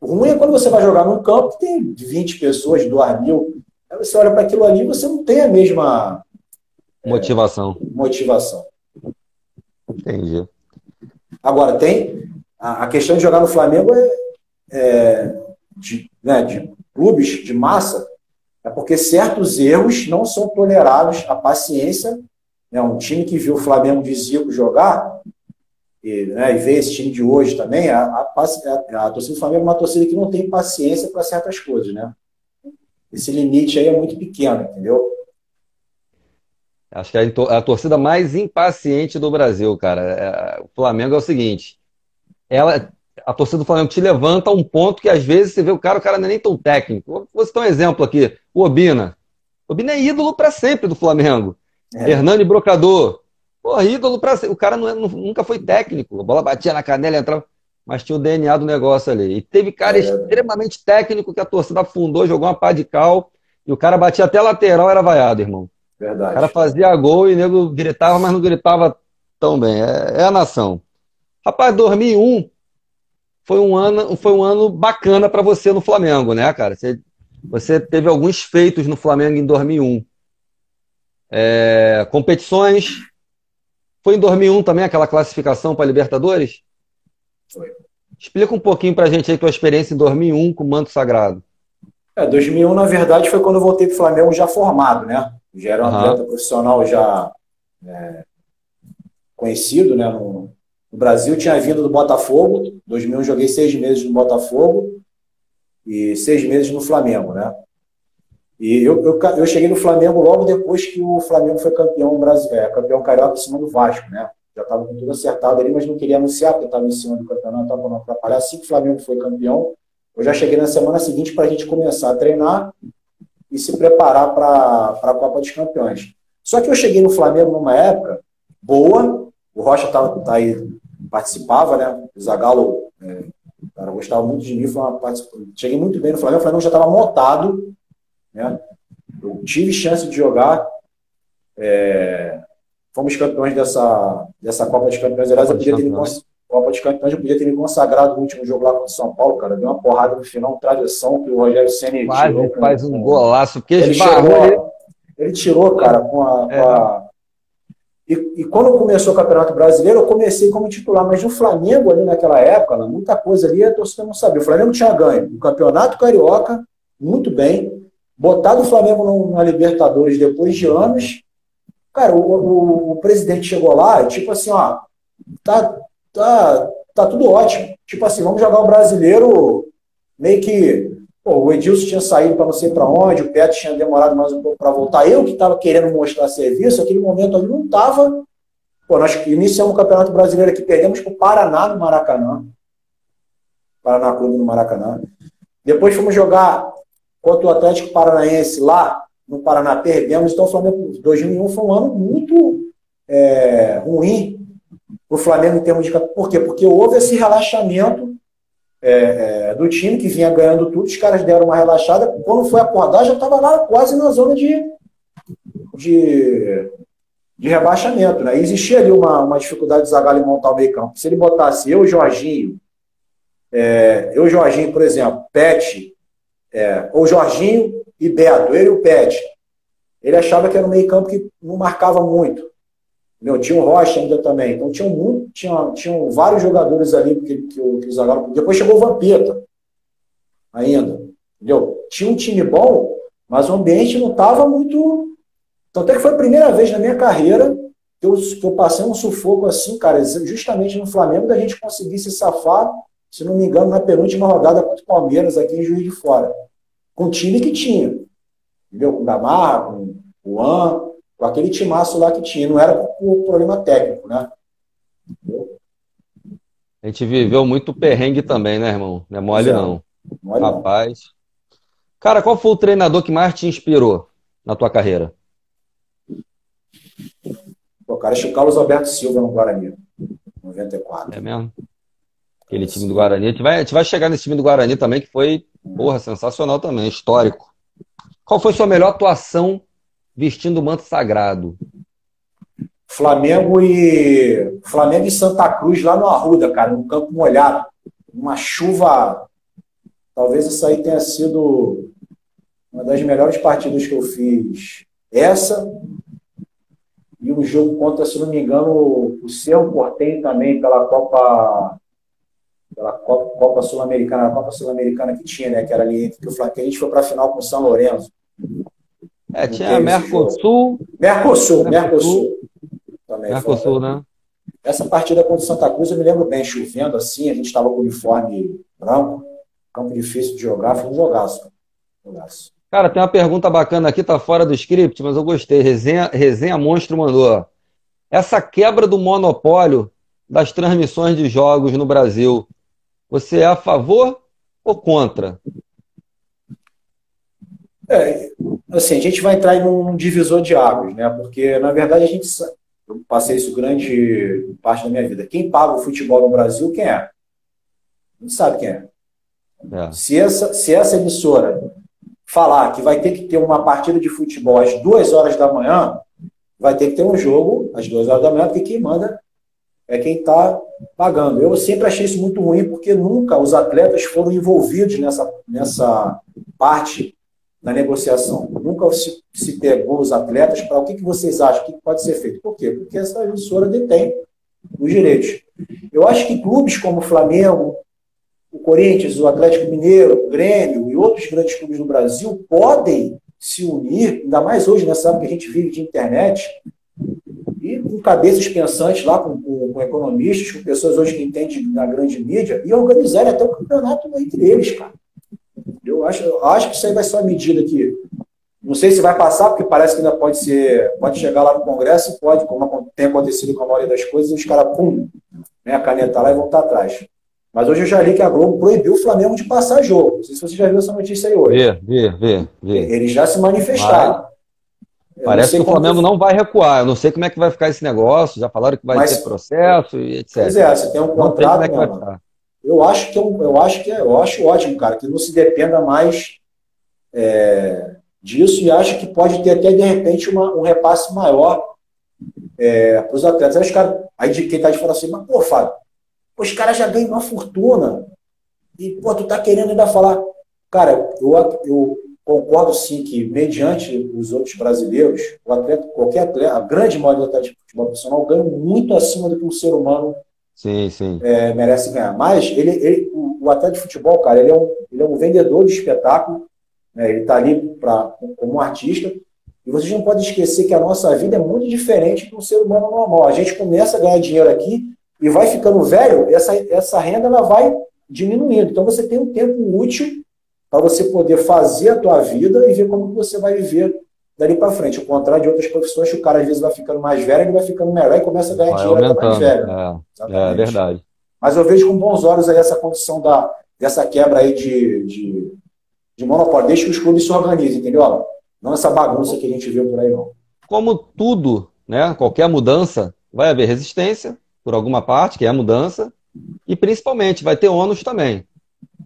O ruim é quando você vai jogar num campo que tem 20 pessoas, 2 mil. Aí você olha para aquilo ali e você não tem a mesma Motivação. motivação. Entendi. Agora, tem a questão de jogar no Flamengo de clubes de massa, é porque certos erros não são tolerados. A paciência, né? Um time que viu o Flamengo de Zico jogar e vê esse time de hoje também, a torcida do Flamengo é uma torcida que não tem paciência para certas coisas, né? Esse limite aí é muito pequeno, entendeu? Acho que é a torcida mais impaciente do Brasil, cara. O Flamengo é o seguinte, a torcida do Flamengo te levanta a um ponto que às vezes você vê o cara não é nem tão técnico. Vou citar um exemplo aqui, o Obina. O Obina é ídolo para sempre do Flamengo. Hernani Brocador. Porra, ídolo para sempre. O cara nunca foi técnico. A bola batia na canela e entrava, mas tinha o DNA do negócio ali. E teve cara extremamente técnico que a torcida afundou, jogou uma pá de cal e o cara batia até lateral, era vaiado, irmão. Verdade. O cara fazia gol e o nego gritava, mas não gritava tão bem. É a nação. Rapaz, 2001 foi um ano bacana para você no Flamengo, né, cara? Você teve alguns feitos no Flamengo em 2001. Competições. Foi em 2001 também aquela classificação para Libertadores? Foi. Explica um pouquinho pra gente aí tua experiência em 2001 com o Manto Sagrado. 2001, na verdade, foi quando eu voltei para o Flamengo já formado, né? Já era um atleta profissional já conhecido, né? No Brasil, tinha vindo do Botafogo. 2001 joguei 6 meses no Botafogo e 6 meses no Flamengo, né? E eu cheguei no Flamengo logo depois que o Flamengo foi campeão brasileiro, campeão carioca em cima do Vasco, né? Já estava com tudo acertado ali, mas não queria anunciar, porque estava em cima do campeonato, estava para não atrapalhar. Assim que o Flamengo foi campeão, eu já cheguei na semana seguinte para a gente começar a treinar e se preparar para a Copa dos Campeões. Só que eu cheguei no Flamengo numa época boa, o Rocha tá aí, participava, né? O Zagallo, cara, gostava muito de mim, cheguei muito bem no Flamengo, o Flamengo já estava montado, né? Eu tive chance de jogar, fomos campeões dessa Copa dos Campeões. Aliás, Copa dos Campeões, eu podia ter me consagrado no último jogo lá contra o São Paulo, cara. Deu uma porrada no final, tradição que o Rogério Ceni tirou. Faz um golaço, porque ele tirou, cara, com a... E quando começou o Campeonato Brasileiro, eu comecei como titular, mas no Flamengo ali naquela época, muita coisa ali a torcida não sabia. O Flamengo tinha ganho o Campeonato Carioca, muito bem, botado o Flamengo na Libertadores depois de anos. Cara, o presidente chegou lá e tipo assim, ó, tá tudo ótimo. Tipo assim, vamos jogar o brasileiro meio que... o Edilson tinha saído para não sei para onde, o Petro tinha demorado mais um pouco para voltar. Eu que estava querendo mostrar serviço, aquele momento ali não estava... nós iniciamos o Campeonato Brasileiro aqui, perdemos para o Paraná no Maracanã. Paraná Clube no Maracanã. Depois fomos jogar contra o Atlético Paranaense lá no Paraná, perdemos. Então o Flamengo 2001 foi um ano muito ruim para o Flamengo em termos de... Por quê? Porque houve esse relaxamento do time que vinha ganhando tudo, os caras deram uma relaxada, quando foi acordar já estava lá quase na zona de rebaixamento, né? Existia ali uma dificuldade de Zagallo em montar o meio campo. Se ele botasse eu, Jorginho, por exemplo, Pet, ou Jorginho e Beto, ele e o Pet, ele achava que era um meio campo que não marcava muito. Tinha o Rocha ainda também. Então tinham vários jogadores ali que o Zagallo... Depois chegou o Vampeta ainda. Entendeu? Tinha um time bom, mas o ambiente não estava muito... Tanto é que foi a primeira vez na minha carreira que eu passei um sufoco assim, cara, justamente no Flamengo, da gente conseguir se safar, se não me engano, na penúltima rodada contra o Palmeiras, aqui em Juiz de Fora. Com o time que tinha. Entendeu? Com o Gamarra, com o Juan... com aquele timaço lá que tinha, não era por problema técnico, né? A gente viveu muito perrengue também, né, irmão? Não é mole, não. Mole, rapaz. Não. Cara, qual foi o treinador que mais te inspirou na tua carreira? O cara, acho que o Carlos Alberto Silva no Guarani, 94. É mesmo? Aquele time do Guarani. A gente vai chegar nesse time do Guarani também, que foi, porra, sensacional também, histórico. Qual foi sua melhor atuação vestindo o manto sagrado? Flamengo e Santa Cruz lá no Arruda, cara, no campo molhado. Uma chuva. Talvez isso aí tenha sido uma das melhores partidas que eu fiz. Essa e um jogo contra, se não me engano, o Cerro Porteño também, pela Copa Sul-Americana, a Copa Sul-Americana que tinha, né? Que era ali, que a gente foi para a final com o São Lourenço. Tinha Mercosul. Mercosul. Também Mercosul, né? Essa partida contra o Santa Cruz eu me lembro bem, chovendo assim, a gente estava com o uniforme branco, campo difícil de jogar, foi um jogaço. Cara, tem uma pergunta bacana aqui, tá fora do script, mas eu gostei. Resenha Monstro mandou. Ó. Essa quebra do monopólio das transmissões de jogos no Brasil, você é a favor ou contra? Assim, a gente vai entrar em um divisor de águas, né? Porque, na verdade, eu passei isso grande parte da minha vida. Quem paga o futebol no Brasil, quem é? A gente sabe quem é. Se essa emissora falar que vai ter que ter uma partida de futebol às 2 horas da manhã, vai ter que ter um jogo às 2 horas da manhã, porque quem manda é quem está pagando. Eu sempre achei isso muito ruim, porque nunca os atletas foram envolvidos nessa parte da negociação. Nunca se pegou os atletas para o que vocês acham, o que pode ser feito. Por quê? Porque essa emissora detém os direitos. Eu acho que clubes como o Flamengo, o Corinthians, o Atlético Mineiro, o Grêmio e outros grandes clubes no Brasil podem se unir, ainda mais hoje, nessa época que a gente vive de internet, e com cabeças pensantes lá, com economistas, com pessoas hoje que entendem da grande mídia, e organizarem até o campeonato entre eles, cara. Eu acho que isso aí vai ser uma medida que não sei se vai passar, porque parece que ainda pode chegar lá no Congresso e pode, como tem acontecido com a maioria das coisas, os caras, a caneta lá e voltar atrás. Mas hoje eu já li que a Globo proibiu o Flamengo de passar jogo. Não sei se você já viu essa notícia aí hoje. Vê. Eles já se manifestaram. Parece que o Flamengo não vai recuar. Eu não sei como é que vai ficar esse negócio. Já falaram que vai ter processo e etc. Pois é, você tem um contrato. Eu acho ótimo, cara, que não se dependa mais disso e acho que pode ter até, de repente, um repasse maior para os atletas. Aí quem está de fora assim, mas, pô, Fábio, os caras já ganham uma fortuna e, pô, tu tá querendo ainda falar. Cara, eu concordo sim que, mediante os outros brasileiros, qualquer atleta, a grande maioria do atleta de futebol profissional ganha muito acima do que um ser humano merece ganhar. Mas o atleta de futebol, cara, ele é um vendedor de espetáculo, né? Ele está ali como um artista, e vocês não podem esquecer que a nossa vida é muito diferente do ser humano normal. A gente começa a ganhar dinheiro aqui e vai ficando velho, essa renda ela vai diminuindo. Então você tem um tempo útil para você poder fazer a tua vida e ver como você vai viver dali para frente. Ao contrário de outras profissões, que o cara às vezes vai ficando mais velho, ele vai ficando melhor e começa a ganhar dinheiro até mais velho. É verdade. Mas eu vejo com bons olhos aí essa condição dessa quebra aí de monopólio. Deixa que os clubes se organizem, entendeu? Não essa bagunça que a gente vê por aí, não. Como tudo, né? Qualquer mudança, vai haver resistência por alguma parte, que é a mudança, e principalmente vai ter ônus também.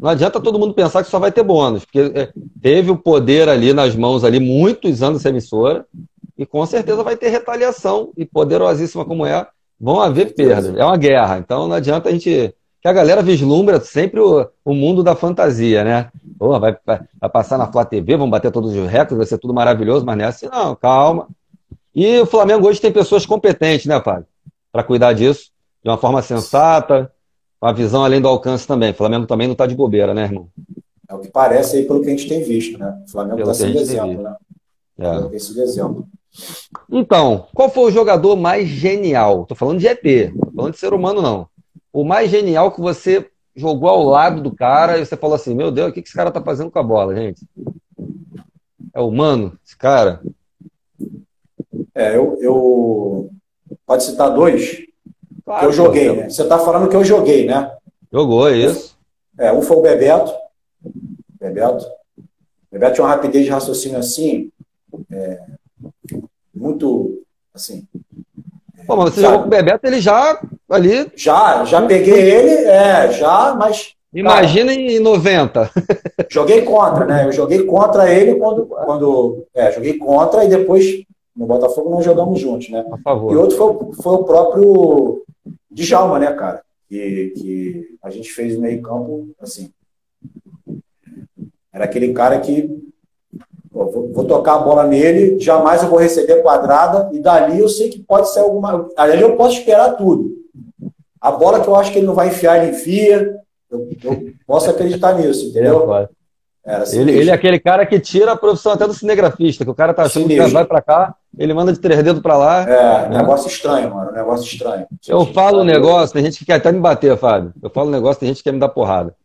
Não adianta todo mundo pensar que só vai ter bônus, porque teve o poder ali nas mãos ali muitos anos essa emissora, e com certeza vai ter retaliação, e poderosíssima como vão haver perdas. É uma guerra, então não adianta que a galera vislumbra sempre o mundo da fantasia, né? Pô, vai passar na Flá TV, vão bater todos os recordes, vai ser tudo maravilhoso, mas não é assim não, calma. E o Flamengo hoje tem pessoas competentes, né, Fábio? Para cuidar disso, de uma forma sensata, com a visão além do alcance também. O Flamengo também não está de bobeira, né, irmão? É o que parece aí pelo que a gente tem visto, né? O Flamengo está sendo exemplo, né? Tem sido exemplo. Então, qual foi o jogador mais genial? Estou falando de ET, não tô falando de ser humano, não. O mais genial que você jogou ao lado do cara e você falou assim, meu Deus, o que esse cara tá fazendo com a bola, gente? É humano, esse cara? Eu pode citar 2 Claro, que eu joguei, né? Você tá falando que eu joguei, né? Jogou, é isso. Um foi o Bebeto. Bebeto tinha uma rapidez de raciocínio assim, muito, assim... Pô, mas você jogou com o Bebeto, ele já ali. Já peguei ele, mas. Imagina cara, em 90. Joguei contra, né? Eu joguei contra ele joguei contra e depois no Botafogo nós jogamos juntos, né? Por favor. E outro foi o próprio Djalma, né, cara? Que a gente fez no meio campo, assim. Era aquele cara que vou tocar a bola nele, jamais eu vou receber quadrada e dali eu sei que pode ser alguma... Ali eu posso esperar tudo. A bola que eu acho que ele não vai enfiar, ele enfia. Eu posso acreditar nisso, entendeu? Ele é aquele cara que tira a profissão até do cinegrafista, que o cara tá achando que vai pra cá, ele manda de 3 dedos pra lá. Né? Negócio estranho, mano, negócio estranho. Eu falo um negócio, tem gente que quer até me bater, Fábio. Eu falo um negócio, tem gente que quer me dar porrada.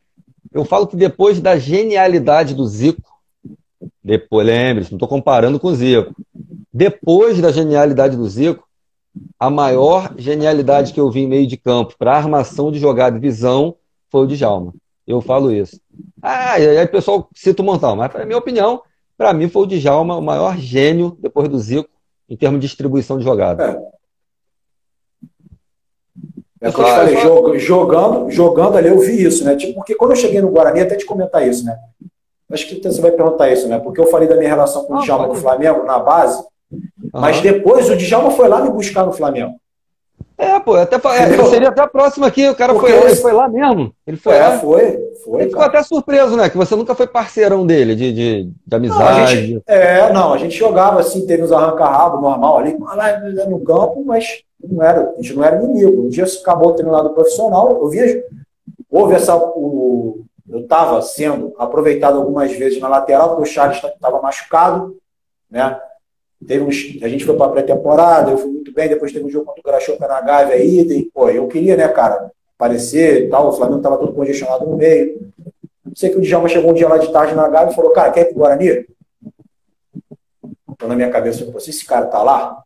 Eu falo que depois da genialidade do Zico, lembre-se, não estou comparando com o Zico. Depois da genialidade do Zico, a maior genialidade que eu vi em meio de campo para armação de jogada e visão foi o Djalma. Eu falo isso. E aí o pessoal cita um montão, mas na minha opinião, para mim foi o Djalma o maior gênio depois do Zico em termos de distribuição de jogada. É o que eu te falei, jogando ali eu vi isso, né? Tipo, porque quando eu cheguei no Guarani, até te comentar isso, né? Acho que você vai perguntar isso, né? Porque eu falei da minha relação com o Djalma no Flamengo, na base, mas depois o Djalma foi lá me buscar no Flamengo. Seria até a próxima aqui, o cara ele foi lá mesmo. Ele foi lá. Ele ficou até surpreso, né? Que você nunca foi parceirão dele, de amizade. A gente jogava assim, teve uns arranca-rabo normal ali, no campo, mas a gente não era inimigo. Um dia acabou tendo lado profissional, houve eu estava sendo aproveitado algumas vezes na lateral, porque o Charles estava machucado, né? A gente foi para a pré-temporada, eu fui muito bem, depois teve um jogo contra o Graxopa na Gávea aí, eu queria, né, cara, aparecer e tal, o Flamengo estava todo congestionado no meio. Não sei que o Djalma chegou um dia lá de tarde na Gávea e falou, cara, quer ir pro Guarani? Então na minha cabeça, eu falei, esse cara tá lá?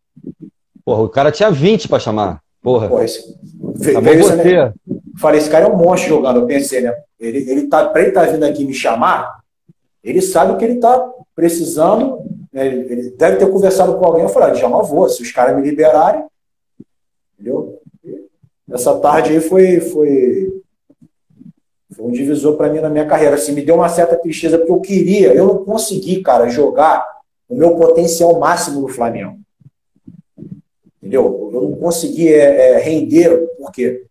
Porra, o cara tinha 20 para chamar. Porra falei, esse cara é um monstro jogando, eu pensei, né? Pra ele tá vindo aqui me chamar, ele sabe o que ele tá precisando, né? Ele deve ter conversado com alguém. Eu falei, já não vou, se os caras me liberarem, entendeu? Essa tarde aí foi um divisor para mim na minha carreira, assim, me deu uma certa tristeza, porque eu não consegui, cara, jogar o meu potencial máximo no Flamengo, entendeu? Eu não consegui render, por quê?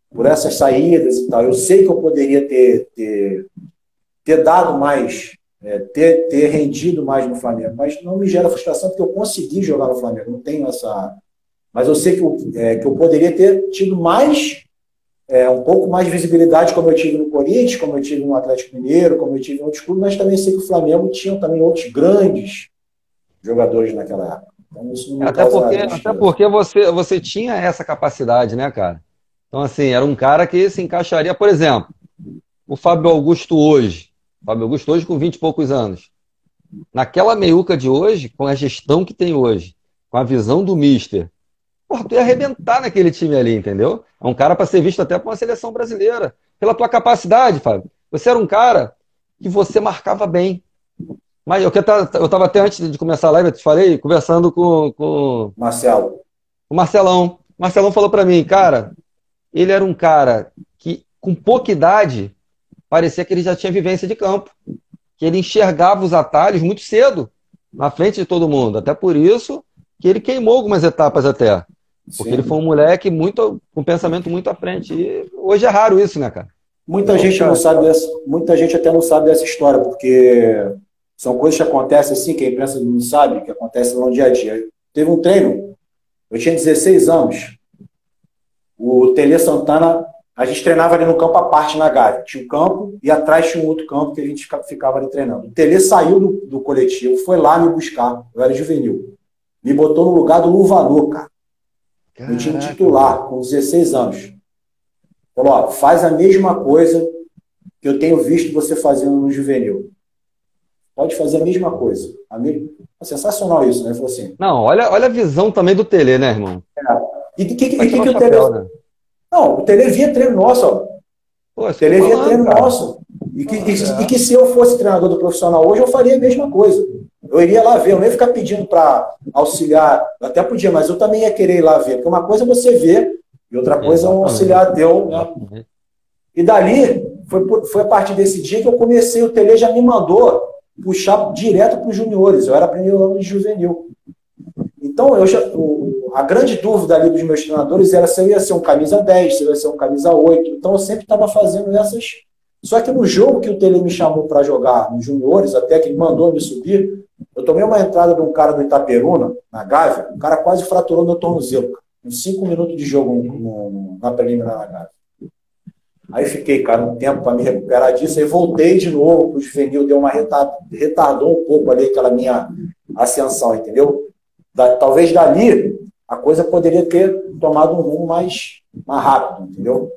Por essas saídas e tal. Eu sei que eu poderia ter dado mais, ter rendido mais no Flamengo, mas não me gera frustração porque eu consegui jogar no Flamengo, não tenho essa... Mas eu sei que eu poderia ter tido mais, um pouco mais de visibilidade, como eu tive no Corinthians, como eu tive no Atlético Mineiro, como eu tive em outros clubes, mas também sei que o Flamengo tinha também outros grandes jogadores naquela época. Então, isso não me até porque você tinha essa capacidade, né, cara? Então, assim, era um cara que se encaixaria, por exemplo, o Fábio Augusto hoje com 20 e poucos anos. Naquela meiuca de hoje, com a gestão que tem hoje, com a visão do Mister, tu ia arrebentar naquele time ali, entendeu? É um cara para ser visto até para uma seleção brasileira. Pela tua capacidade, Fábio. Você era um cara que você marcava bem. Mas eu estava até antes de começar a live, eu te falei, conversando com Marcelo. O Marcelão. O Marcelão falou para mim, cara, ele era um cara que, com pouca idade, parecia que ele já tinha vivência de campo. Que ele enxergava os atalhos muito cedo, na frente de todo mundo. Até por isso que ele queimou algumas etapas até. Porque ele foi um moleque com um pensamento muito à frente. E hoje é raro isso, né, cara? Muita gente até não sabe dessa história, porque são coisas que acontecem assim, que a imprensa não sabe, que acontecem no dia a dia. Teve um treino, eu tinha 16 anos, o Tele Santana, a gente treinava ali no campo à parte na Gávea. Tinha um campo e atrás tinha um outro campo que a gente ficava ali treinando. O Tele saiu do coletivo, foi lá me buscar, eu era juvenil. Me botou no lugar do Luvanor, cara. No time titular, com 16 anos. Falou, faz a mesma coisa que eu tenho visto você fazendo no juvenil. Pode fazer a mesma coisa. É sensacional isso, né? Ele falou assim. Não, olha a visão também do Tele, né, irmão? E o que o Tele... Né? Não, o Tele via treino nosso, ó. Pô, o Tele via treino nosso. E que se eu fosse treinador do profissional hoje, eu faria a mesma coisa. Eu iria lá ver, eu não ia ficar pedindo para auxiliar, até podia, mas eu também ia querer ir lá ver. Porque uma coisa é você ver E outra coisa é um Exatamente. auxiliar teu, né? Exatamente. E dali, foi a partir desse dia que eu comecei, o Tele já me mandou puxar direto para os juniores. Eu era primeiro ano de juvenil. Então, a grande dúvida ali dos meus treinadores era se eu ia ser um camisa 10, se eu ia ser um camisa 8. Então, eu sempre estava fazendo essas. Só que no jogo que o Tele me chamou para jogar nos juniores, até que ele mandou me subir, eu tomei uma entrada de um cara do Itaperuna, na Gávea, o cara quase fraturou meu tornozelo, uns 5 minutos de jogo na preliminar na Gávea. Aí fiquei, cara, um tempo para me recuperar disso, aí voltei de novo para o juvenil, deu uma retardou um pouco ali aquela minha ascensão, entendeu? Talvez dali a coisa poderia ter tomado um rumo mais rápido, entendeu?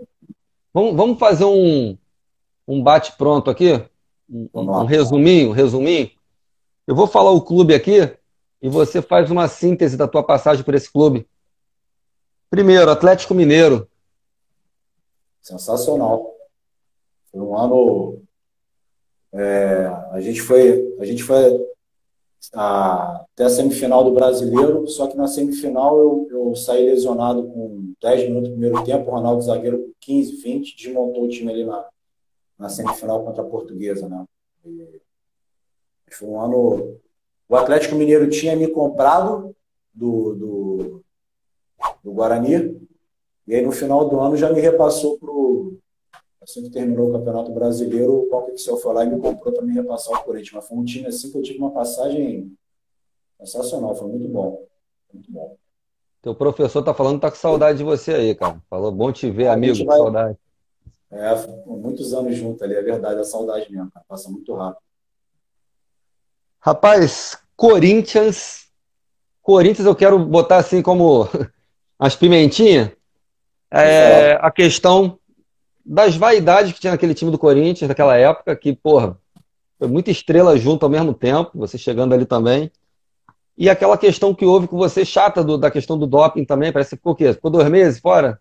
Vamos fazer um bate-pronto aqui? Vamos Um lá. resuminho. Eu vou falar o clube aqui e você faz uma síntese da tua passagem por esse clube. Primeiro, Atlético Mineiro. Sensacional. Foi um ano. A gente foi até a semifinal do Brasileiro, só que na semifinal eu saí lesionado com 10 minutos do primeiro tempo, o Ronaldo zagueiro com 15, 20, desmontou o time ali na semifinal contra a Portuguesa, né? Foi um ano. O Atlético Mineiro tinha me comprado do Guarani, e aí no final do ano já me repassou assim que terminou o Campeonato Brasileiro, o Conceição foi lá e me comprou para me repassar o Corinthians. Mas foi um time assim que eu tive uma passagem sensacional, foi muito bom. Muito bom. Teu professor tá falando que tá com saudade de você aí, cara. Falou, bom te ver, A gente amigo, que vai. saudade. Muitos anos juntos ali, é verdade, é saudade mesmo, cara. Passa muito rápido. Rapaz, Corinthians eu quero botar assim como as pimentinhas. Pode falar. A questão das vaidades que tinha naquele time do Corinthians, naquela época, que, porra, foi muita estrela junto ao mesmo tempo, você chegando ali também. E aquela questão que houve com você, chata da questão do doping também, parece que ficou o quê? Ficou 2 meses fora?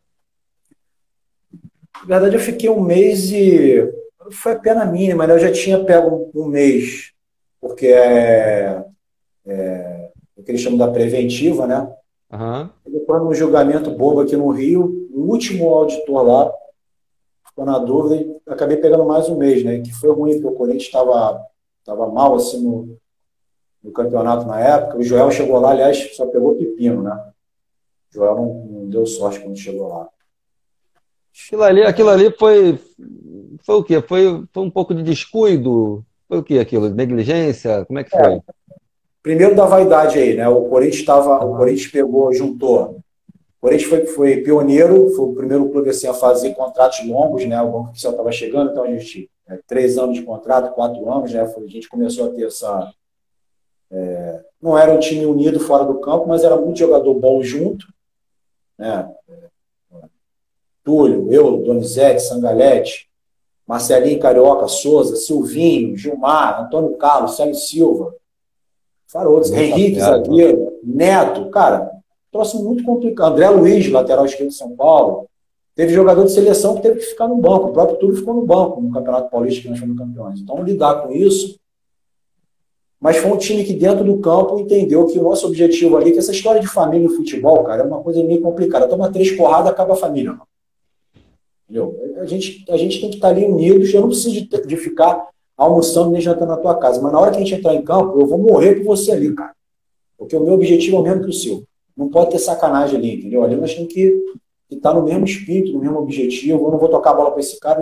Na verdade, eu fiquei um mês e foi a pena mínima, né? Eu já tinha pego um mês, porque é o que eles chamam da preventiva, né? Aham. E depois, num julgamento bobo aqui no Rio, o último auditor lá ficou na dúvida e acabei pegando mais um mês, né? Que foi ruim, porque o Corinthians estava mal assim no campeonato na época. O Joel chegou lá, aliás, só pegou pepino, né? O Joel não deu sorte quando chegou lá. Aquilo ali foi o quê? Foi um pouco de descuido? Foi o quê aquilo? Negligência? Como é que foi? Primeiro da vaidade aí, né? O Aham. Corinthians pegou, juntou. O Corinthians foi pioneiro, foi o primeiro clube assim, a fazer contratos longos, né? O Banco Oficial estava chegando, então a gente 3 anos de contrato, 4 anos, né? A gente começou a ter essa. Não era um time unido fora do campo, mas era muito jogador bom junto, né? Túlio, eu, Donizete, Sangalete, Marcelinho Carioca, Souza, Silvinho, Gilmar, Antônio Carlos, Célio Silva, Farotos, Muita Henrique, fera, né? zagueiro, Neto, cara, troço muito complicado. André Luiz, lateral esquerdo de São Paulo. Teve jogador de seleção que teve que ficar no banco. O próprio Túlio ficou no banco no Campeonato Paulista que nós fomos campeões. Então, lidar com isso. Mas foi um time que, dentro do campo, entendeu que o nosso objetivo ali, que essa história de família no futebol, cara, é uma coisa meio complicada. Toma 3 porradas, acaba a família. Não. Entendeu? A gente tem que estar ali unidos. Eu não preciso de ficar almoçando nem jantando na tua casa. Mas na hora que a gente entrar em campo, eu vou morrer por você ali, cara. Porque o meu objetivo é o mesmo que o seu. Não pode ter sacanagem ali, entendeu? Ali nós temos que estar no mesmo espírito, no mesmo objetivo. Eu não vou tocar a bola para esse cara.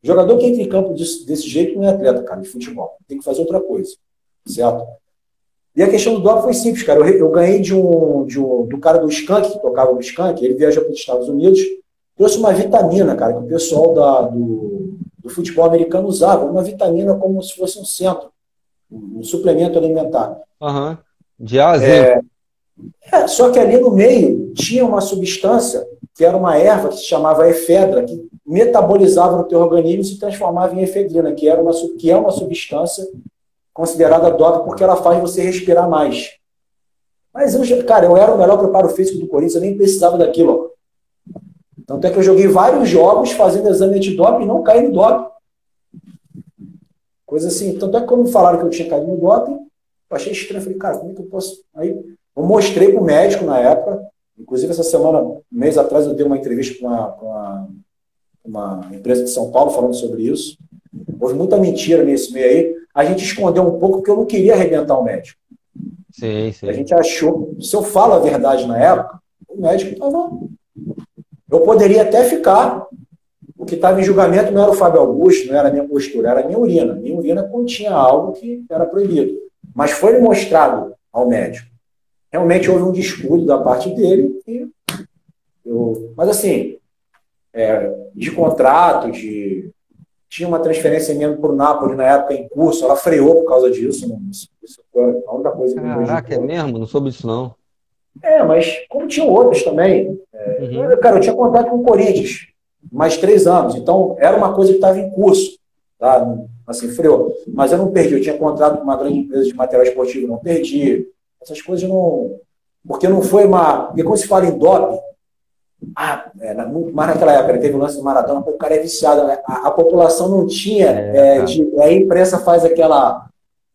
Jogador que entra em campo desse jeito não é atleta, cara, de futebol. Tem que fazer outra coisa. Certo? E a questão do doping foi simples, cara. Eu ganhei do cara do Skank, que tocava no Skank, ele viajou para os Estados Unidos, trouxe uma vitamina, cara, que o pessoal do futebol americano usava. Uma vitamina como se fosse um centro, um suplemento alimentar. Aham. De A a Z. Só que ali no meio tinha uma substância que era uma erva que se chamava efedra, que metabolizava no teu organismo e se transformava em efedrina, que é uma substância considerada doping porque ela faz você respirar mais. Mas, eu era o melhor preparo físico do Corinthians, eu nem precisava daquilo. Tanto é que eu joguei vários jogos fazendo exame antidoping e não caí no doping. Coisa assim. Tanto é que quando me falaram que eu tinha caído no doping, eu achei estranho. Eu falei, cara, como é que eu posso... Aí eu mostrei pro médico na época, Inclusive, essa semana, um mês atrás, eu dei uma entrevista com uma empresa de São Paulo falando sobre isso. Houve muita mentira nesse meio aí. A gente escondeu um pouco porque eu não queria arrebentar o médico. Sim, sim. A gente achou, se eu falo a verdade na época, o médico estava... Eu poderia até ficar. O que estava em julgamento não era o Fábio Augusto, não era a minha postura, era a minha urina. Minha urina continha algo que era proibido. Mas foi mostrado ao médico. Realmente houve um descuido da parte dele. Mas assim, de contrato, tinha uma transferência mesmo para o Napoli na época em curso, ela freou por causa disso. Né? Isso foi a única coisa que me prejudicou. Caraca, é mesmo? Não soube disso, não. Mas como tinham outros também. Cara, eu tinha contrato com o Corinthians, mais 3 anos. Então, era uma coisa que estava em curso. Tá? Assim, freou. Mas eu não perdi. Eu tinha contrato com uma grande empresa de material esportivo, não perdi. Essas coisas não... Porque não foi uma... Porque quando se fala em doping, mas naquela época, teve o lance do Maradona, o cara é viciado. Né? A população não tinha... a imprensa faz aquela...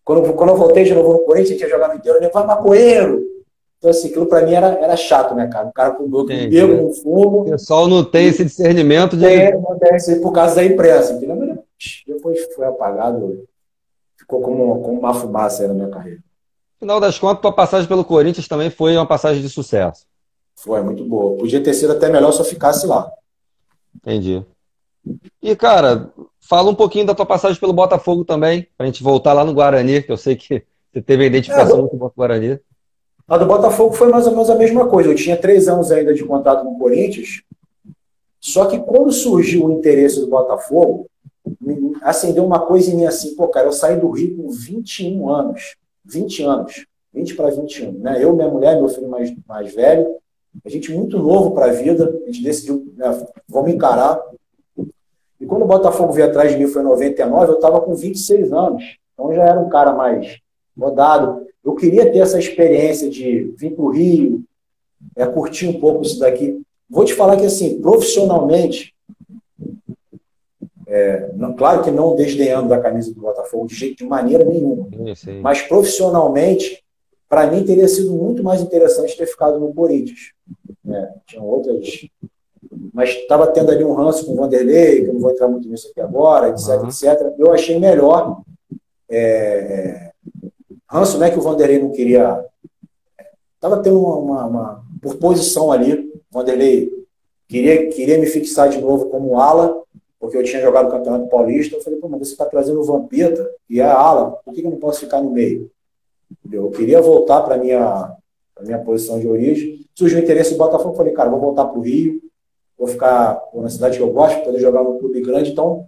Quando eu voltei de novo no Corinthians, eu tinha jogado inteiro, eu falei, vai maconheiro! Então, assim, aquilo pra mim era chato, né, cara? O cara com dor, que bebo, não fumo. O pessoal não tem esse discernimento de... Não tem esse por causa da imprensa. Entendeu? Depois foi apagado, ficou como uma fumaça aí na minha carreira. No final das contas, tua passagem pelo Corinthians também foi uma passagem de sucesso. Foi, muito boa. Podia ter sido até melhor se eu ficasse lá. Entendi. E, cara, fala um pouquinho da tua passagem pelo Botafogo também, pra gente voltar lá no Guarani, que eu sei que você teve a identificação muito com o Guarani. A do Botafogo foi mais ou menos a mesma coisa. Eu tinha 3 anos ainda de contrato no Corinthians, só que quando surgiu o interesse do Botafogo, acendeu uma coisa em mim assim, pô, cara, eu saí do Rio com 21 anos. 20 anos. 20 para 21. Né? Eu, minha mulher, meu filho mais velho, a gente muito novo para a vida, a gente decidiu, né, vamos encarar. E quando o Botafogo veio atrás de mim, foi em 99, eu estava com 26 anos. Então já era um cara mais rodado. Eu queria ter essa experiência de vir para o Rio, curtir um pouco isso daqui. Vou te falar que, assim, profissionalmente, claro que não desdenhando da camisa do Botafogo de maneira nenhuma, mas profissionalmente, para mim teria sido muito mais interessante ter ficado no Corinthians. Tinha outras... Mas estava tendo ali um ranço com o Vanderlei, que eu não vou entrar muito nisso aqui agora, etc, etc. Eu achei melhor... ranço não é que o Vanderlei não queria... Estava tendo por posição ali, o Vanderlei queria me fixar de novo como ala, porque eu tinha jogado o Campeonato Paulista. Eu falei, pô, mas você está trazendo o Vampeta e a ala, por que eu não posso ficar no meio? Eu queria voltar para a minha posição de origem. Surgiu o interesse do Botafogo, eu falei, cara, vou voltar para o Rio, vou ficar na cidade que eu gosto, poder jogar num clube grande. Então,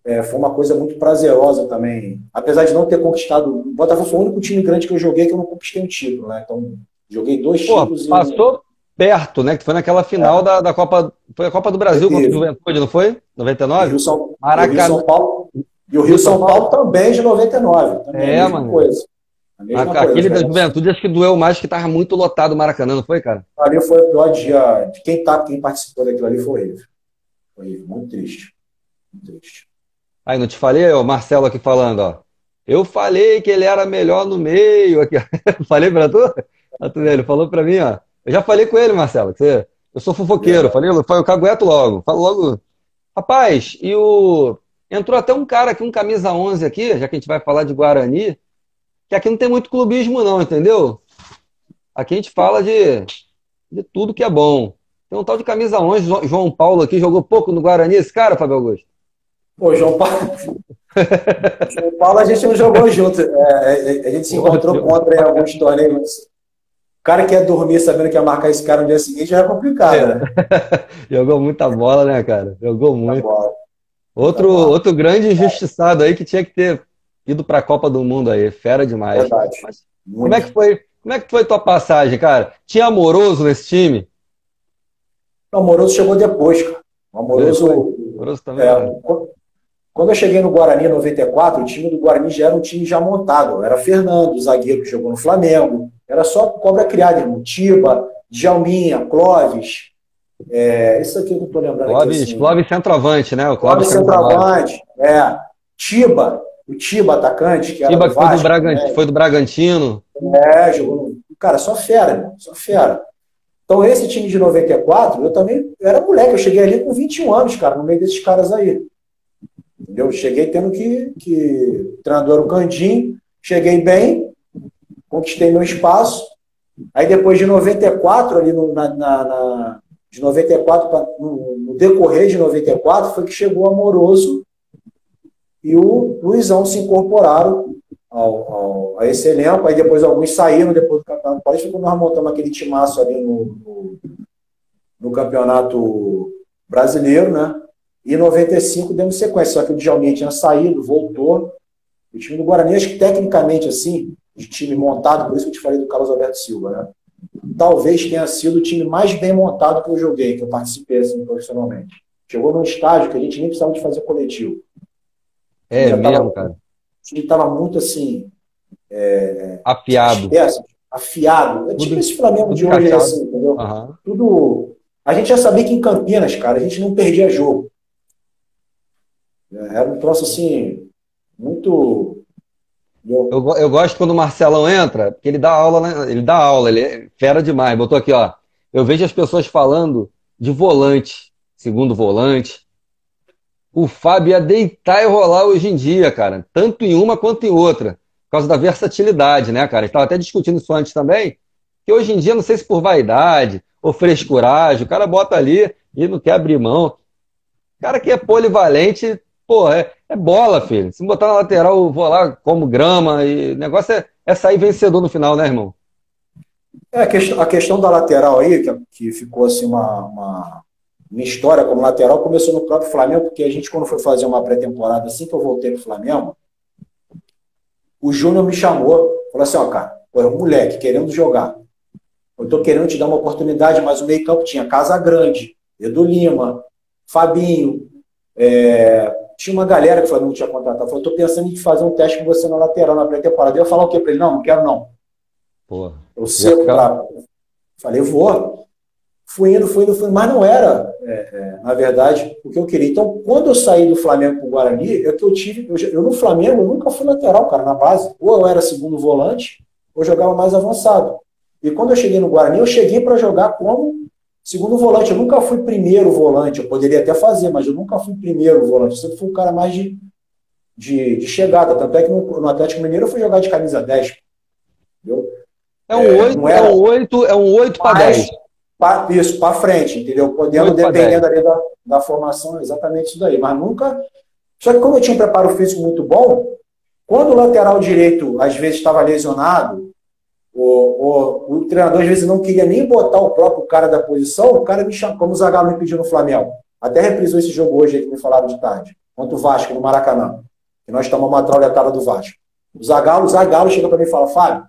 foi uma coisa muito prazerosa também. Apesar de não ter conquistado... O Botafogo foi o único time grande que eu joguei que eu não conquistei um título, né? Então, joguei 2 títulos. Passou perto, né? Que foi naquela final da Copa... Foi a Copa do Brasil contra o Juventude, não foi? 99? E o Rio São Paulo também de 99. Também a mesma mano. Coisa. Aquele da Juventude acho que doeu mais, que tava muito lotado o Maracanã, não foi, cara? Ali foi o pior dia. Quem participou daquilo ali foi horrível. Foi horrível. Muito triste. Muito triste. Aí, não te falei, o Marcelo aqui falando, ó. Eu falei que ele era melhor no meio. Aqui. Falei pra tu? Ele falou pra mim, ó. Eu já falei com ele, Marcelo, que eu sou fofoqueiro. Falei, eu cagueto logo. Falo logo. Rapaz, entrou até um cara aqui, um camisa 11 aqui, já que a gente vai falar de Guarani, que aqui não tem muito clubismo não, entendeu? Aqui a gente fala de tudo que é bom. Tem um tal de camisa 11, João Paulo aqui, jogou pouco no Guarani, esse cara, Fábio Augusto? Pô, João Paulo a gente não jogou junto. A gente se encontrou contra em alguns torneios. O cara que ia dormir sabendo que ia marcar esse cara no dia seguinte já é complicado, né? Jogou muita bola, né, cara? Jogou muito. Outro grande injustiçado aí que tinha que ter ido para a Copa do Mundo aí. Fera demais. Verdade. Mas, como é que foi tua passagem, cara? Tinha Amoroso nesse time? O Amoroso chegou depois, cara. O Amoroso também. Quando eu cheguei no Guarani em 94, o time do Guarani já era um time já montado. Era Fernando, o zagueiro que jogou no Flamengo. Era só cobra criada, irmão. Tiba, Djalminha, Clóvis. Isso aqui que eu estou lembrando Clóvis, aqui. Assim. Clóvis centroavante, né? O Clóvis centroavante. Tiba, o Tiba atacante, que era Tiba do Vasco, foi do Bragantino. Jogou no... Cara, só fera, irmão. Só fera. Então, esse time de 94, eu também era moleque, eu cheguei ali com 21 anos, cara, no meio desses caras aí. Entendeu? Cheguei tendo que o treinador era o Candinho, cheguei bem, conquistei meu espaço. Aí depois de 94, ali de 94, no decorrer de 94, foi que chegou o Amoroso e o Luizão se incorporaram a esse elenco. Aí depois alguns saíram depois do Campeonato Paulista, quando nós montamos aquele timaço ali no Campeonato Brasileiro, né? E em 95 demos sequência, só que o Djalminha tinha saído, voltou. O time do Guarani, acho que tecnicamente, assim, de time montado, por isso que eu te falei do Carlos Alberto Silva, né? Talvez tenha sido o time mais bem montado que eu joguei, que eu participei assim, profissionalmente. Chegou num estágio que a gente nem precisava de fazer coletivo. É mesmo, cara. O time estava muito assim. Afiado. Afiado. É tipo esse Flamengo de hoje, assim, entendeu? Uhum. Tudo. A gente já sabia que em Campinas, cara, a gente não perdia jogo. Era um troço assim, muito. Eu gosto quando o Marcelão entra, porque ele dá aula, né? Ele é fera demais. Botou aqui, ó. Eu vejo as pessoas falando de volante, segundo volante. O Fábio ia deitar e rolar hoje em dia, cara. Tanto em uma quanto em outra. Por causa da versatilidade, né, cara? A gente estava até discutindo isso antes também. Que hoje em dia, não sei se por vaidade ou frescuragem, o cara bota ali e não quer abrir mão. O cara que é polivalente, pô, é bola, filho. Se botar na lateral, eu vou lá como grama. E o negócio é sair vencedor no final, né, irmão? A questão da lateral aí, que ficou assim uma minha história como lateral, começou no próprio Flamengo, porque a gente, quando foi fazer uma pré-temporada, assim que eu voltei pro Flamengo, o Júnior me chamou, falou assim, ó, cara, pô, é um moleque querendo jogar. Eu tô querendo te dar uma oportunidade, mas o meio-campo tinha Casa Grande, Edu Lima, Fabinho, tinha uma galera que o Flamengo tinha contratado. Falou, tô pensando em fazer um teste com você na lateral, na pré-temporada. Eu ia falar o quê pra ele? Não, não quero não. Porra. Eu seco pra... Falei, vou. Fui indo, mas não era, na verdade, o que eu queria. Então, quando eu saí do Flamengo pro Guarani, é que eu tive... Eu no Flamengo, eu nunca fui lateral, cara, na base. Ou eu era segundo volante, ou jogava mais avançado. E quando eu cheguei no Guarani, eu cheguei para jogar como segundo volante. Eu nunca fui primeiro volante. Eu poderia até fazer, mas eu nunca fui primeiro volante. Eu sempre fui um cara mais de chegada. Tanto é que no Atlético Mineiro eu fui jogar de camisa 10. Entendeu? É um 8 para 10. Isso, para frente, entendeu? Podendo, dependendo ali da formação, exatamente isso daí. Mas nunca... Só que como eu tinha um preparo físico muito bom, quando o lateral direito, às vezes, estava lesionado, o treinador, às vezes, não queria nem botar o próprio cara da posição, o cara me chamou, como o Zagallo me pediu no Flamengo. Até reprisou esse jogo hoje aí que me falaram de tarde, contra o Vasco, no Maracanã. Que nós tomamos uma trauletada do Vasco. O Zagallo chega para mim e fala, Fábio,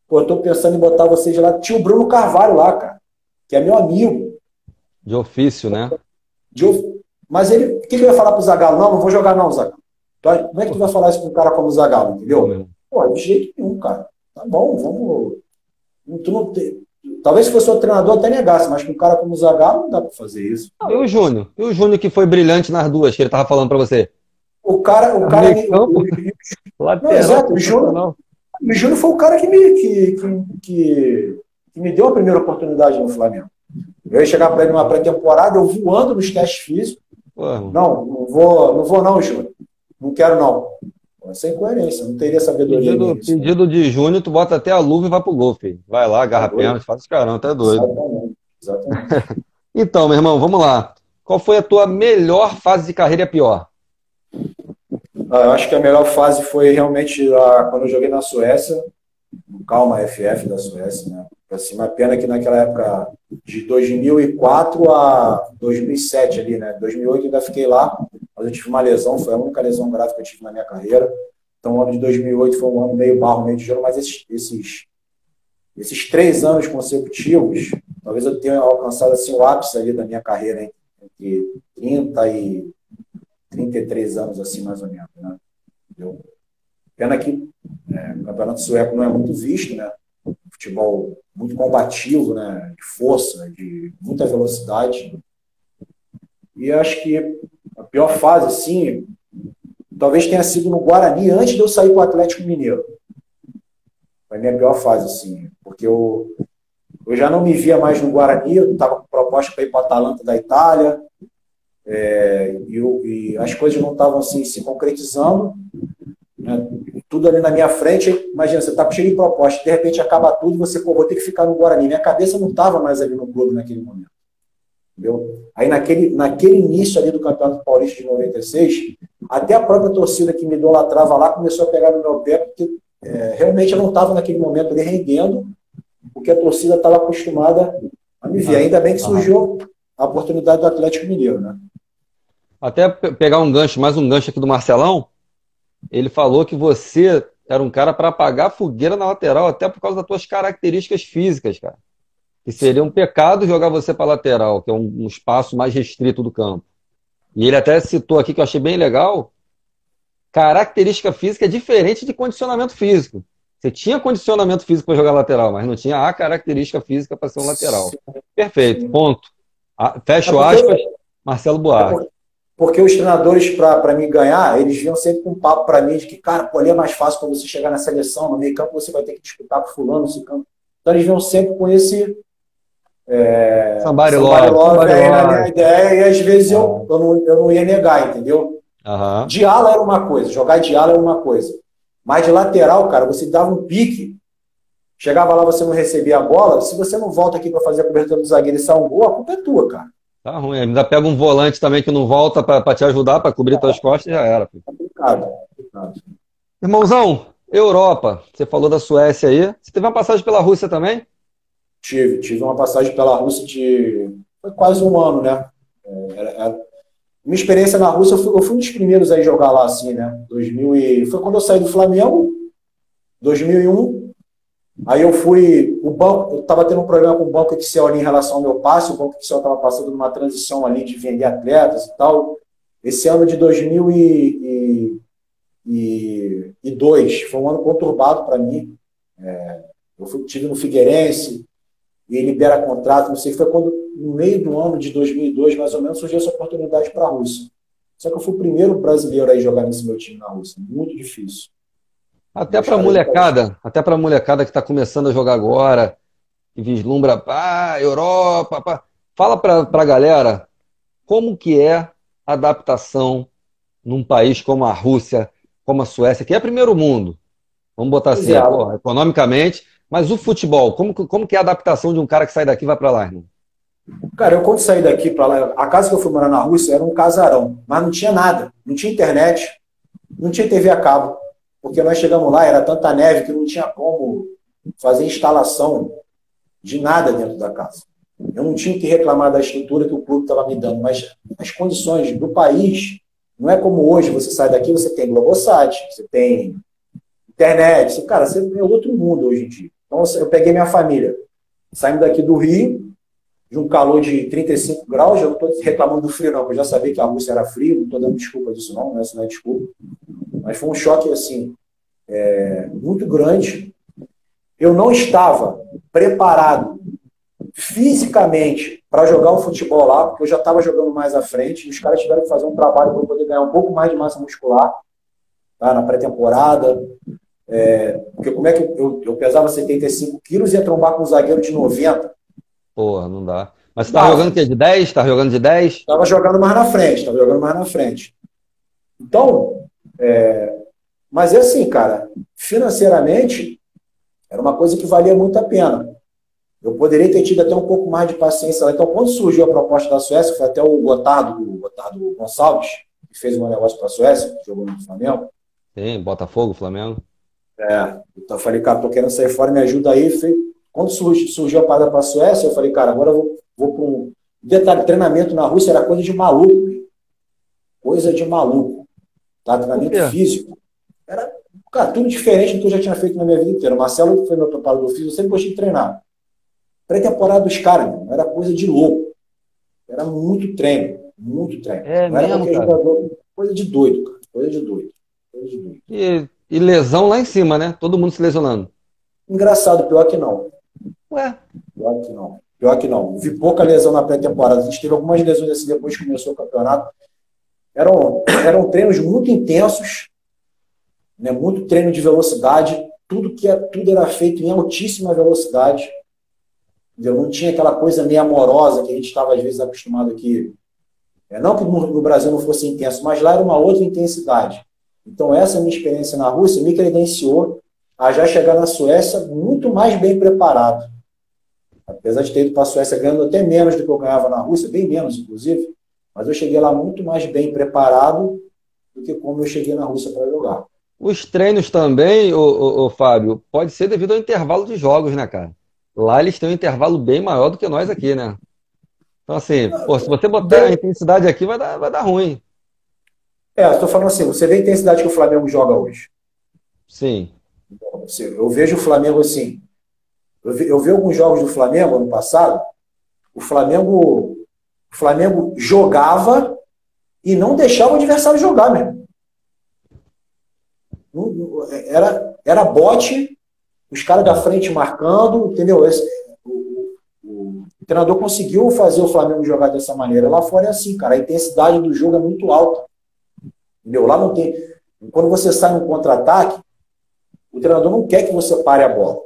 pô, eu tô pensando em botar vocês lá. Tinha o Bruno Carvalho lá, cara, que é meu amigo. De ofício, né? Mas ele, o que ele vai falar pro Zagallo? Não vou jogar não, Zagallo. Como é que tu vai falar isso pra um cara como o Zagallo, entendeu? Pô, de jeito nenhum, cara. Tá bom, vamos... Talvez se fosse outro treinador até negasse, mas com um cara como o Zagallo não dá pra fazer isso. E o Júnior? E o Júnior que foi brilhante nas duas, que ele tava falando pra você? O cara... Não, exato, o Júnior foi o cara que me deu a primeira oportunidade no Flamengo. Eu ia chegar para ele numa pré-temporada, eu voando nos testes físicos. Não vou não, Júnior. Não quero não. Sem coerência, não teria sabedoria. Pedido de Júnior, tu bota até a luva e vai pro gol, filho. Vai lá, agarra pênalti, faz os caramba, tá doido. Exatamente. Então, meu irmão, vamos lá. Qual foi a tua melhor fase de carreira e a pior? Eu acho que a melhor fase foi realmente quando eu joguei na Suécia, no Calma FF da Suécia, né? Assim, uma pena que naquela época de 2004 a 2007 ali, né? 2008 eu ainda fiquei lá, mas eu tive uma lesão, foi a única lesão grave que eu tive na minha carreira. Então o ano de 2008 foi um ano meio barro, meio de gelo, mas esses 3 anos consecutivos, talvez eu tenha alcançado assim, o ápice ali da minha carreira, hein? Entre 30 e 33 anos, assim, mais ou menos, né? Entendeu? Pena que o campeonato sueco não é muito visto, né? Futebol muito combativo, né? De força, de muita velocidade. E acho que a pior fase, assim, talvez tenha sido no Guarani, antes de eu sair para o Atlético Mineiro. Foi a minha pior fase, assim, porque eu Eu já não me via mais no Guarani, eu estava com proposta para ir para o Atalanta da Itália, e as coisas não estavam assim, se concretizando, né? Tudo ali na minha frente. Imagina, você está cheio de proposta, de repente acaba tudo e você, pô, vou ter que ficar no Guarani. Minha cabeça não estava mais ali no clube naquele momento. Entendeu? Aí naquele início ali do Campeonato Paulista de 96, até a própria torcida que me idolatrava lá começou a pegar no meu pé, porque realmente eu não estava naquele momento ali rendendo, porque a torcida estava acostumada a me ver. Ainda bem que surgiu a oportunidade do Atlético Mineiro, né? Até pegar um gancho, mais um gancho aqui do Marcelão, ele falou que você era um cara para apagar fogueira na lateral, até por causa das tuas características físicas, cara. Que seria um pecado jogar você para lateral, que é um espaço mais restrito do campo. E ele até citou aqui, que eu achei bem legal, característica física é diferente de condicionamento físico. Você tinha condicionamento físico para jogar lateral, mas não tinha a característica física para ser um lateral. Perfeito, ponto. Fecho aspas, Marcelo Buarque. Porque os treinadores, para me ganhar, eles vinham sempre com um papo para mim de que, cara, pô, ali é mais fácil quando você chegar na seleção, no meio campo você vai ter que disputar com fulano, nesse campo. Então eles vinham sempre com esse Somebody love aí na minha ideia, e às vezes eu não ia negar, entendeu? De ala era uma coisa, jogar de ala era uma coisa. Mas de lateral, cara, você dava um pique, chegava lá, você não recebia a bola, se você não volta aqui para fazer a cobertura do zagueiro e sair um gol, a culpa é tua, cara. Tá ruim, ainda pega um volante também que não volta para te ajudar, para cobrir tuas costas, já era. Complicado. Irmãozão, Europa, você falou da Suécia aí, você teve uma passagem pela Rússia também? Tive uma passagem pela Rússia foi quase um ano, né? Minha experiência na Rússia, eu fui um dos primeiros a jogar lá, assim, né? Foi quando eu saí do Flamengo, 2001. Aí eu eu estava tendo um problema com o Banco Excel ali em relação ao meu passe, o Banco Excel estava passando numa transição ali de vender atletas e tal. Esse ano de 2002 foi um ano conturbado para mim. Eu tive no Figueirense, e libera contrato, não sei, foi quando, no meio do ano de 2002, mais ou menos, surgiu essa oportunidade para a Rússia. Só que eu fui o primeiro brasileiro a jogar nesse meu time na Rússia. Muito difícil. Até para a molecada que está começando a jogar agora, que vislumbra, Europa, fala para a galera como que é a adaptação num país como a Rússia, como a Suécia, que é primeiro mundo. Vamos botar assim, economicamente, mas o futebol, como que é a adaptação de um cara que sai daqui e vai para lá, irmão? Cara, eu quando saí daqui para lá, a casa que eu fui morar na Rússia era um casarão, mas não tinha nada, não tinha internet, não tinha TV a cabo. Porque nós chegamos lá, era tanta neve que não tinha como fazer instalação de nada dentro da casa. Eu não tinha que reclamar da estrutura que o clube estava me dando, mas as condições do país, não é como hoje, você sai daqui, você tem Globosat, você tem internet, cara, você é outro mundo hoje em dia. Então eu peguei minha família, saindo daqui do Rio, de um calor de 35 graus, eu não estou reclamando do frio não, porque eu já sabia que a Rússia era frio, não estou dando desculpa disso não, essa não é desculpa. Mas foi um choque, assim, muito grande. Eu não estava preparado fisicamente para jogar o futebol lá, porque eu já estava jogando mais à frente, e os caras tiveram que fazer um trabalho para eu poder ganhar um pouco mais de massa muscular, tá, na pré-temporada. Porque como é que eu pesava 75 quilos e ia trombar com um zagueiro de 90? Porra, não dá. Mas você tá jogando o quê? De 10? Tá jogando de 10? Estava jogando mais na frente. Então, mas é assim, cara, financeiramente, era uma coisa que valia muito a pena. Eu poderia ter tido até um pouco mais de paciência lá. Então, quando surgiu a proposta da Suécia, foi até o Gotardo Gonçalves, que fez um negócio para a Suécia, que jogou no Flamengo. Sim, Botafogo, Flamengo. Então eu falei, cara, tô querendo sair fora, me ajuda aí. Quando surgiu a parada para a Suécia, eu falei, cara, agora eu vou para um... Detalhe, treinamento na Rússia era coisa de maluco. Coisa de maluco. Tá? Treinamento físico. Era, cara, tudo diferente do que eu já tinha feito na minha vida inteira. O Marcelo, que foi meu preparador físico, eu sempre gostei de treinar. Pré-temporada dos caras, era coisa de louco. Era muito treino. Muito treino. Não era mesmo, cara? Jogador, coisa de doido, cara. Coisa de doido. E lesão lá em cima, né? Todo mundo se lesionando. Engraçado, pior que não. Ué? Pior que não. Vi pouca lesão na pré-temporada. A gente teve algumas lesões assim depois que começou o campeonato. Eram treinos muito intensos, né? Muito treino de velocidade. Tudo era feito em altíssima velocidade. entendeu? Não tinha aquela coisa meio amorosa que a gente estava, às vezes, acostumado aqui. Não que no Brasil não fosse intenso, mas lá era uma outra intensidade. Então, essa minha experiência na Rússia me credenciou a já chegar na Suécia muito mais bem preparado. Apesar de ter ido para a Suécia ganhando até menos do que eu ganhava na Rússia, bem menos, inclusive, mas eu cheguei lá muito mais bem preparado do que como eu cheguei na Rússia para jogar. Os treinos também, ô, Fábio, pode ser devido ao intervalo de jogos, né, cara? Lá eles têm um intervalo bem maior do que nós aqui, né? Então, assim, pô, se você botar a intensidade aqui, vai dar ruim. Estou falando assim, você vê a intensidade que o Flamengo joga hoje. Sim. Eu vejo o Flamengo assim. Eu vi alguns jogos do Flamengo ano passado. O Flamengo jogava e não deixava o adversário jogar mesmo. Era bote, os caras da frente marcando, entendeu? O treinador conseguiu fazer o Flamengo jogar dessa maneira. Lá fora é assim, cara. A intensidade do jogo é muito alta. Entendeu? Lá não tem. Quando você sai no contra-ataque, o treinador não quer que você pare a bola.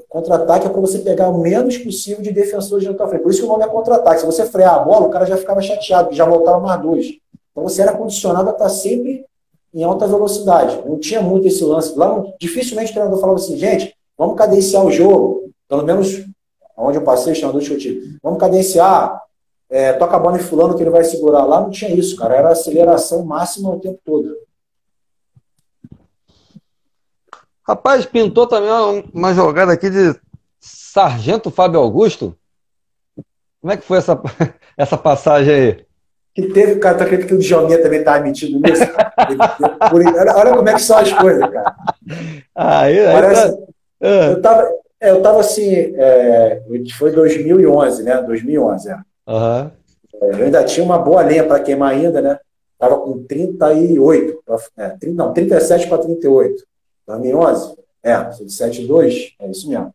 Contra-ataque é para você pegar o menos possível de defensores na tua frente. Por isso que o nome é contra-ataque. Se você frear a bola, o cara já ficava chateado, que já voltava mais dois. Então você era condicionado a estar sempre em alta velocidade. Não tinha muito esse lance. Lá, dificilmente o treinador falava assim, gente, vamos cadenciar o jogo. Pelo menos onde eu passei, os treinadores que eu tive. Vamos cadenciar. Toca a bola em fulano que ele vai segurar. Lá não tinha isso, cara. Era aceleração máxima o tempo todo. Rapaz, pintou também uma jogada aqui de Sargento Fábio Augusto. Como é que foi essa passagem aí? Que teve, cara, tu acredita que o Djalminha também estava metido nisso? Olha como é que são as coisas, cara. Aí Parece, tá... eu tava assim, foi 2011, né? 2011, Uhum. Eu ainda tinha uma boa lenha para queimar ainda, né? Tava com 38, 37 para 38. 2011? Sou de 72, é isso mesmo.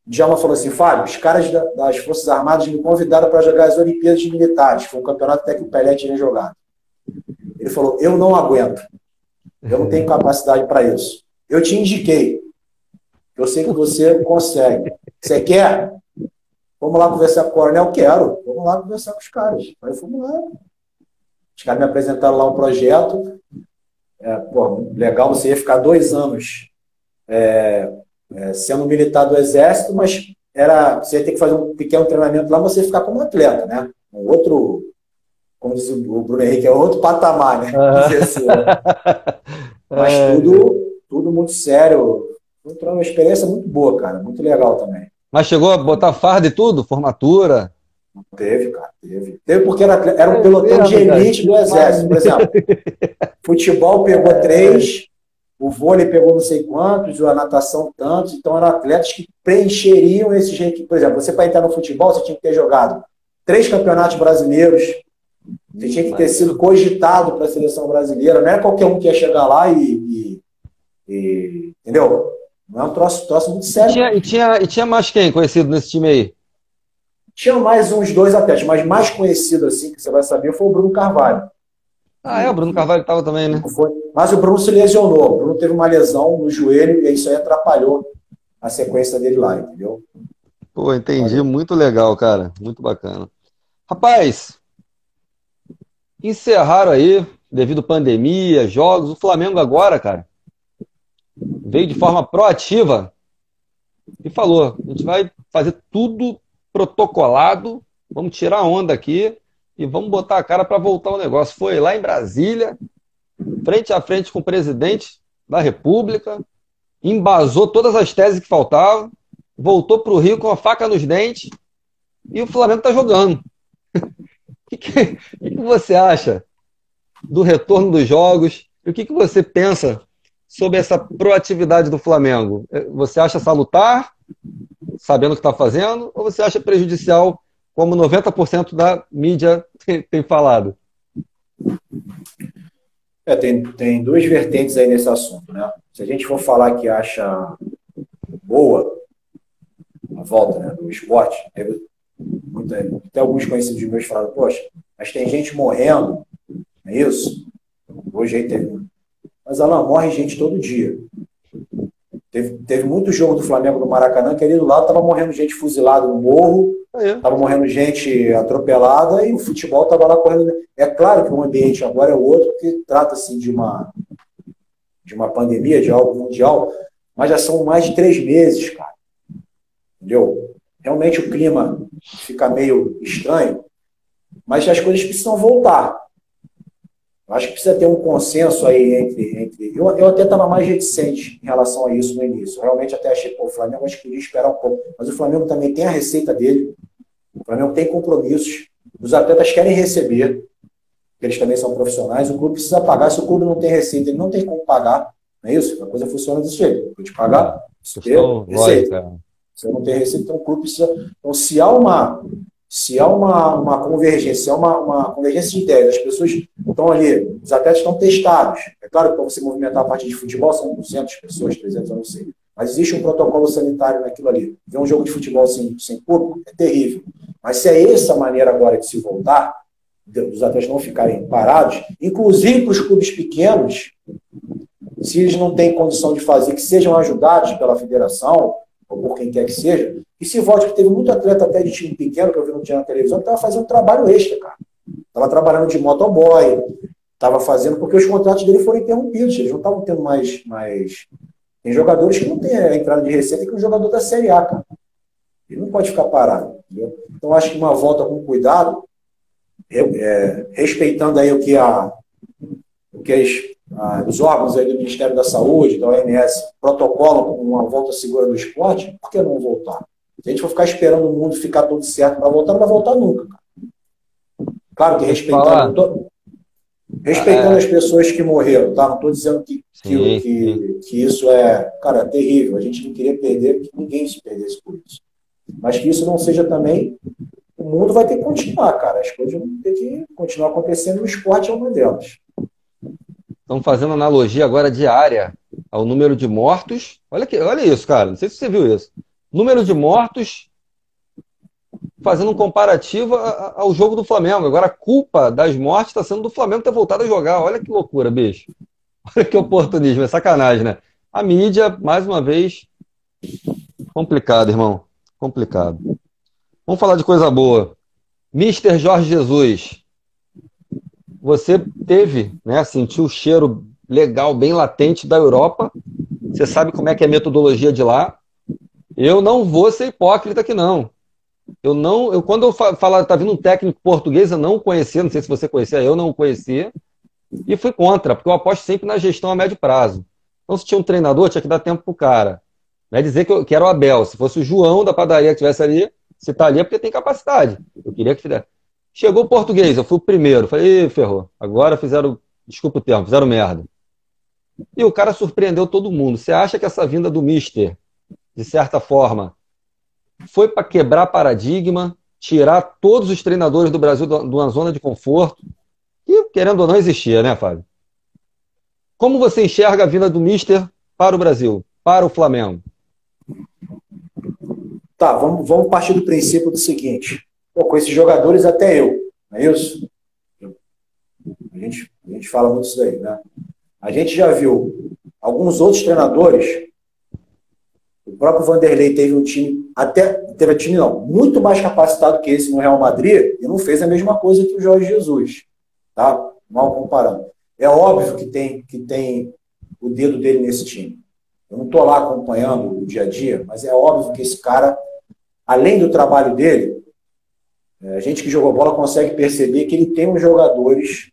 Djalma falou assim, Fábio, os caras das Forças Armadas me convidaram para jogar as Olimpíadas Militares, foi um campeonato até que o Pelé tinha jogado. Ele falou, eu não aguento, eu não tenho capacidade para isso. Eu te indiquei, eu sei que você consegue. Você quer? Vamos lá conversar com o coronel? Quero. Vamos lá conversar com os caras. Aí fomos lá. Os caras me apresentaram lá um projeto. Legal, você ia ficar 2 anos sendo militar do Exército, mas você ia ter que fazer um pequeno treinamento lá, você ia ficar como atleta, né? Um outro, como diz o Bruno Henrique, é outro patamar, né? Assim, né? Mas tudo muito sério. Foi uma experiência muito boa, cara. Muito legal também. Mas chegou a botar farda e tudo? Formatura? Teve, cara. Teve porque era um pelotão de elite do Exército, por exemplo. Futebol pegou 3, o vôlei pegou não sei quantos, a natação tantos, então eram atletas que preencheriam esse jeito. Por exemplo, você para entrar no futebol, você tinha que ter jogado 3 campeonatos brasileiros, você tinha que ter sido cogitado para a seleção brasileira, não era qualquer um que ia chegar lá entendeu? Não é um troço muito sério. E tinha mais quem conhecido nesse time aí? Tinha mais uns 2 atletas, mas mais conhecido assim, que você vai saber, foi o Bruno Carvalho. O Bruno Carvalho estava também, né? Mas o Bruno se lesionou. O Bruno teve uma lesão no joelho e isso aí atrapalhou a sequência dele lá, entendeu? Pô, entendi. Muito legal, cara. Muito bacana. Rapaz, encerraram aí, devido à pandemia, jogos. O Flamengo agora, cara, veio de forma proativa e falou, a gente vai fazer tudo protocolado, vamos tirar a onda aqui e vamos botar a cara para voltar o negócio. Foi lá em Brasília, frente a frente com o presidente da República, embasou todas as teses que faltavam, voltou para o Rio com a faca nos dentes e o Flamengo está jogando. O que você acha do retorno dos jogos? E o que você pensa sobre essa proatividade do Flamengo? Você acha salutar, sabendo o que está fazendo, ou você acha prejudicial, como 90% da mídia tem falado? Tem 2 vertentes aí nesse assunto, né? Se a gente for falar que acha boa a volta, né, do esporte, até alguns conhecidos meus falaram, poxa, mas tem gente morrendo, não é isso? Hoje aí teve. Mas, Alan, morre gente todo dia. Teve muito jogo do Flamengo no Maracanã, que ali do lado estava morrendo gente fuzilada no morro, estava morrendo gente atropelada e o futebol estava lá correndo. É claro que o ambiente agora é outro, porque trata-se de uma pandemia, de algo mundial, mas já são mais de 3 meses, cara. Entendeu? Realmente o clima fica meio estranho, mas as coisas precisam voltar. Eu acho que precisa ter um consenso aí entre... Eu até estava mais reticente em relação a isso no início. Eu realmente até achei, pô, o Flamengo acho que podia esperar um pouco. Mas o Flamengo também tem a receita dele. O Flamengo tem compromissos. Os atletas querem receber, porque eles também são profissionais. O clube precisa pagar. Se o clube não tem receita, ele não tem como pagar. Não é isso? A coisa funciona desse jeito. Vou te pagar, você tem receita. Se eu não tenho receita, então o clube precisa... Então, se há uma convergência, se há uma convergência de ideias, as pessoas estão ali, os atletas estão testados. É claro que para você movimentar a parte de futebol são 200 pessoas, 300, eu não sei. Mas existe um protocolo sanitário naquilo ali. Ver um jogo de futebol sem público é terrível. Mas se é essa maneira agora de se voltar, dos atletas não ficarem parados, inclusive para os clubes pequenos, se eles não têm condição de fazer, que sejam ajudados pela federação, ou por quem quer que seja, e se volte, que teve muito atleta até de time pequeno, que eu vi no dia na televisão, que estava fazendo trabalho extra, cara. Estava trabalhando de motoboy, estava fazendo, porque os contratos dele foram interrompidos, eles não estavam tendo mais... Tem jogadores que não têm a entrada de receita, que é um jogador da Série A, cara. Ele não pode ficar parado, entendeu? Então, acho que uma volta com cuidado, respeitando aí o que os órgãos aí do Ministério da Saúde, da OMS, protocolam com uma volta segura do esporte, por que não voltar? Se a gente for ficar esperando o mundo ficar tudo certo para voltar, não vai voltar nunca. Cara. Claro que respeitando as pessoas que morreram, tá? Não estou dizendo que isso é, cara, terrível. A gente não queria perder, que ninguém se perdesse por isso. Mas que isso não seja também... O mundo vai ter que continuar, cara. As coisas vão ter que continuar acontecendo, o esporte é uma delas. Estão fazendo analogia agora diária ao número de mortos. Olha isso, cara. Não sei se você viu isso. Número de mortos, fazendo um comparativo ao jogo do Flamengo. Agora a culpa das mortes está sendo do Flamengo ter voltado a jogar. Olha que loucura, bicho. Olha que oportunismo. É sacanagem, né? A mídia, mais uma vez, complicado, irmão. Complicado. Vamos falar de coisa boa. Mister Jorge Jesus. Você teve, né, sentiu o cheiro legal, bem latente da Europa. Você sabe como é que é a metodologia de lá. Eu não vou ser hipócrita aqui, não. Quando eu falar, tá vindo um técnico português, eu não conhecia, não sei se você conhecia, eu não conhecia, e fui contra, porque eu aposto sempre na gestão a médio prazo. Então, se tinha um treinador, tinha que dar tempo pro cara. Não é dizer que era o Abel. Se fosse o João da padaria que estivesse ali, se tá ali é porque tem capacidade. Eu queria que fizesse. Chegou o português, eu fui o primeiro. Falei, ferrou. Agora fizeram, desculpa o termo, fizeram merda. E o cara surpreendeu todo mundo. Você acha que essa vinda do Mister, de certa forma, foi para quebrar paradigma, tirar todos os treinadores do Brasil de uma zona de conforto, que, querendo ou não, existia, né, Fábio? Como você enxerga a vinda do Mister para o Brasil, para o Flamengo? Tá, vamos partir do princípio do seguinte. Pô, com esses jogadores até eu, não é isso? A gente fala muito isso daí, né? A gente já viu alguns outros treinadores. O próprio Vanderlei teve um time, muito mais capacitado que esse no Real Madrid e não fez a mesma coisa que o Jorge Jesus, tá? Mal comparando. É óbvio que tem o dedo dele nesse time. Eu não estou lá acompanhando o dia a dia, mas é óbvio que esse cara, além do trabalho dele, a gente que jogou bola consegue perceber que ele tem uns jogadores.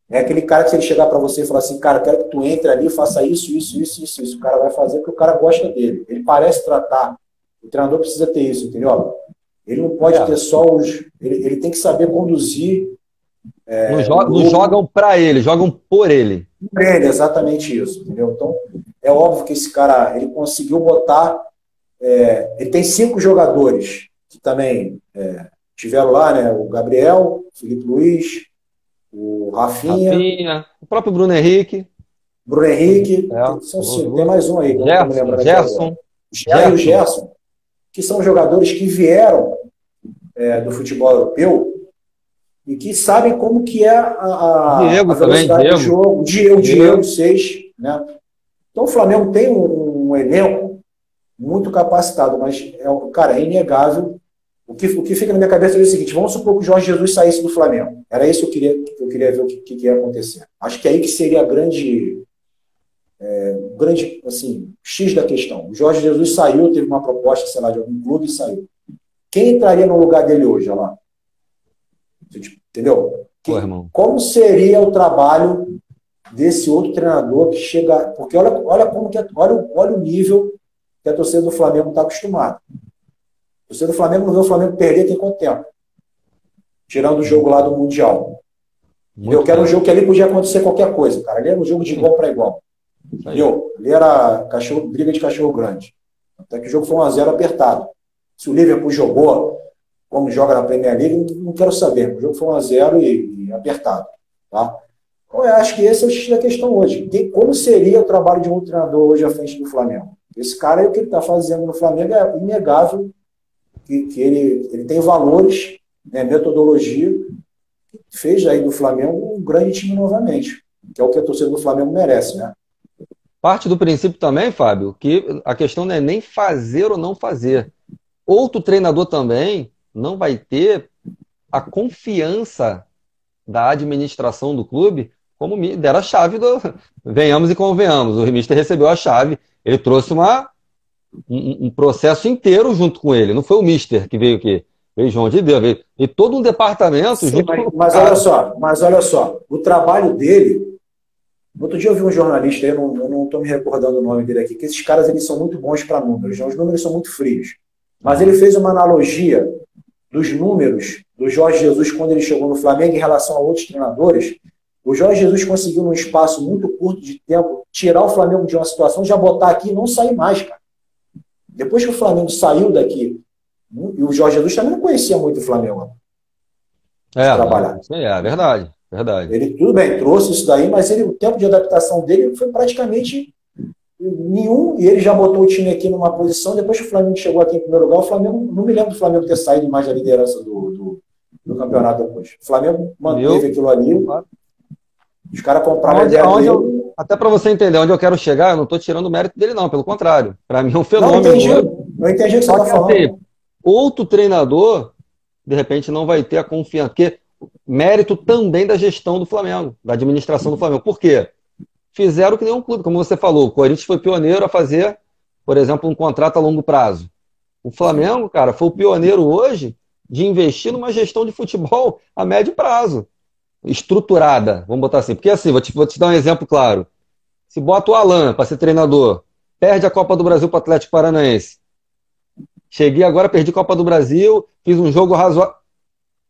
É aquele cara que se ele chegar para você e falar assim, cara, quero que tu entre ali e faça isso. O cara vai fazer porque o cara gosta dele. Ele parece tratar. O treinador precisa ter isso, entendeu? Ele não pode ter só os... Ele tem que saber conduzir... Não jogam para ele, jogam por ele. Por ele, exatamente isso, entendeu? Então, é óbvio que esse cara, ele conseguiu botar... ele tem 5 jogadores que também tiveram lá, né? O Gabriel, o Felipe Luiz... O Rafinha, o próprio Bruno Henrique. São 5. Tem mais um aí. Gerson. E o Gerson, que são jogadores que vieram do futebol europeu e que sabem como que é a velocidade do jogo. Diego 6. Né? Então o Flamengo tem um elenco muito capacitado, mas, cara, é inegável. O que fica na minha cabeça é o seguinte: vamos supor que o Jorge Jesus saísse do Flamengo. Era isso que eu queria ver o que ia acontecer. Acho que aí que seria a grande, assim, X da questão. O Jorge Jesus saiu, teve uma proposta, sei lá, de algum clube e saiu. Quem entraria no lugar dele hoje, olha lá? Entendeu? Pô, irmão. Como seria o trabalho desse outro treinador que chega... Porque olha como que olha o nível que a torcida do Flamengo está acostumada. A torcida do Flamengo não vê o Flamengo perder tem quanto tempo? Tirando o jogo lá do Mundial. Eu quero um jogo que ali podia acontecer qualquer coisa, cara. Ali era um jogo de igual para igual. Entendeu? Ali era briga de cachorro grande. Até que o jogo foi 1-0 apertado. Se o Liverpool jogou como joga na Premier League, não quero saber. O jogo foi 1-0 e apertado. Tá? Então, eu acho que esse é o X da questão hoje. Como seria o trabalho de um treinador hoje à frente do Flamengo? Esse cara aí, o que ele está fazendo no Flamengo é inegável, que ele tem valores, né, metodologia, que fez aí do Flamengo um grande time novamente, que é o que a torcida do Flamengo merece, né? Parte do princípio também, Fábio, que a questão não é nem fazer ou não fazer. Outro treinador também não vai ter a confiança da administração do clube como deram a chave do... Venhamos e convenhamos. O Mister recebeu a chave, ele trouxe um processo inteiro junto com ele. Não foi o Mister que veio aqui. Veio João de Deus. E todo um departamento Sim, junto com mas olha só, o trabalho dele... Outro dia eu vi um jornalista, eu não estou me recordando o nome dele aqui, que esses caras eles são muito bons para números, né? Os números são muito frios. Mas ele fez uma analogia dos números do Jorge Jesus quando ele chegou no Flamengo em relação a outros treinadores. O Jorge Jesus conseguiu, num espaço muito curto de tempo, tirar o Flamengo de uma situação, já botar aqui e não sair mais, cara. Depois que o Flamengo saiu daqui, e o Jorge Jesus também não conhecia muito o Flamengo. Trabalhar. É verdade. Verdade. Ele, tudo bem, trouxe isso daí, mas o tempo de adaptação dele foi praticamente nenhum, e ele já botou o time aqui numa posição. Depois que o Flamengo chegou aqui em primeiro lugar, o Flamengo, não me lembro do Flamengo ter saído mais da liderança do campeonato depois. O Flamengo manteve aquilo ali, os caras compraram a ideia dele. Até para você entender onde eu quero chegar, eu não estou tirando o mérito dele, não, pelo contrário. Para mim é um fenômeno. Não entendi o que você está falando. Assim, outro treinador, de repente, não vai ter a confiança, porque mérito também da gestão do Flamengo, da administração do Flamengo. Por quê? Fizeram que nenhum clube, como você falou, o Corinthians foi pioneiro a fazer, por exemplo, um contrato a longo prazo. O Flamengo, cara, foi o pioneiro hoje de investir numa gestão de futebol a médio prazo, estruturada, vamos botar assim. Porque assim, vou te dar um exemplo claro. Se bota o Alan para ser treinador, perde a Copa do Brasil para o Atlético Paranaense. Cheguei agora, perdi a Copa do Brasil, fiz um jogo razoável.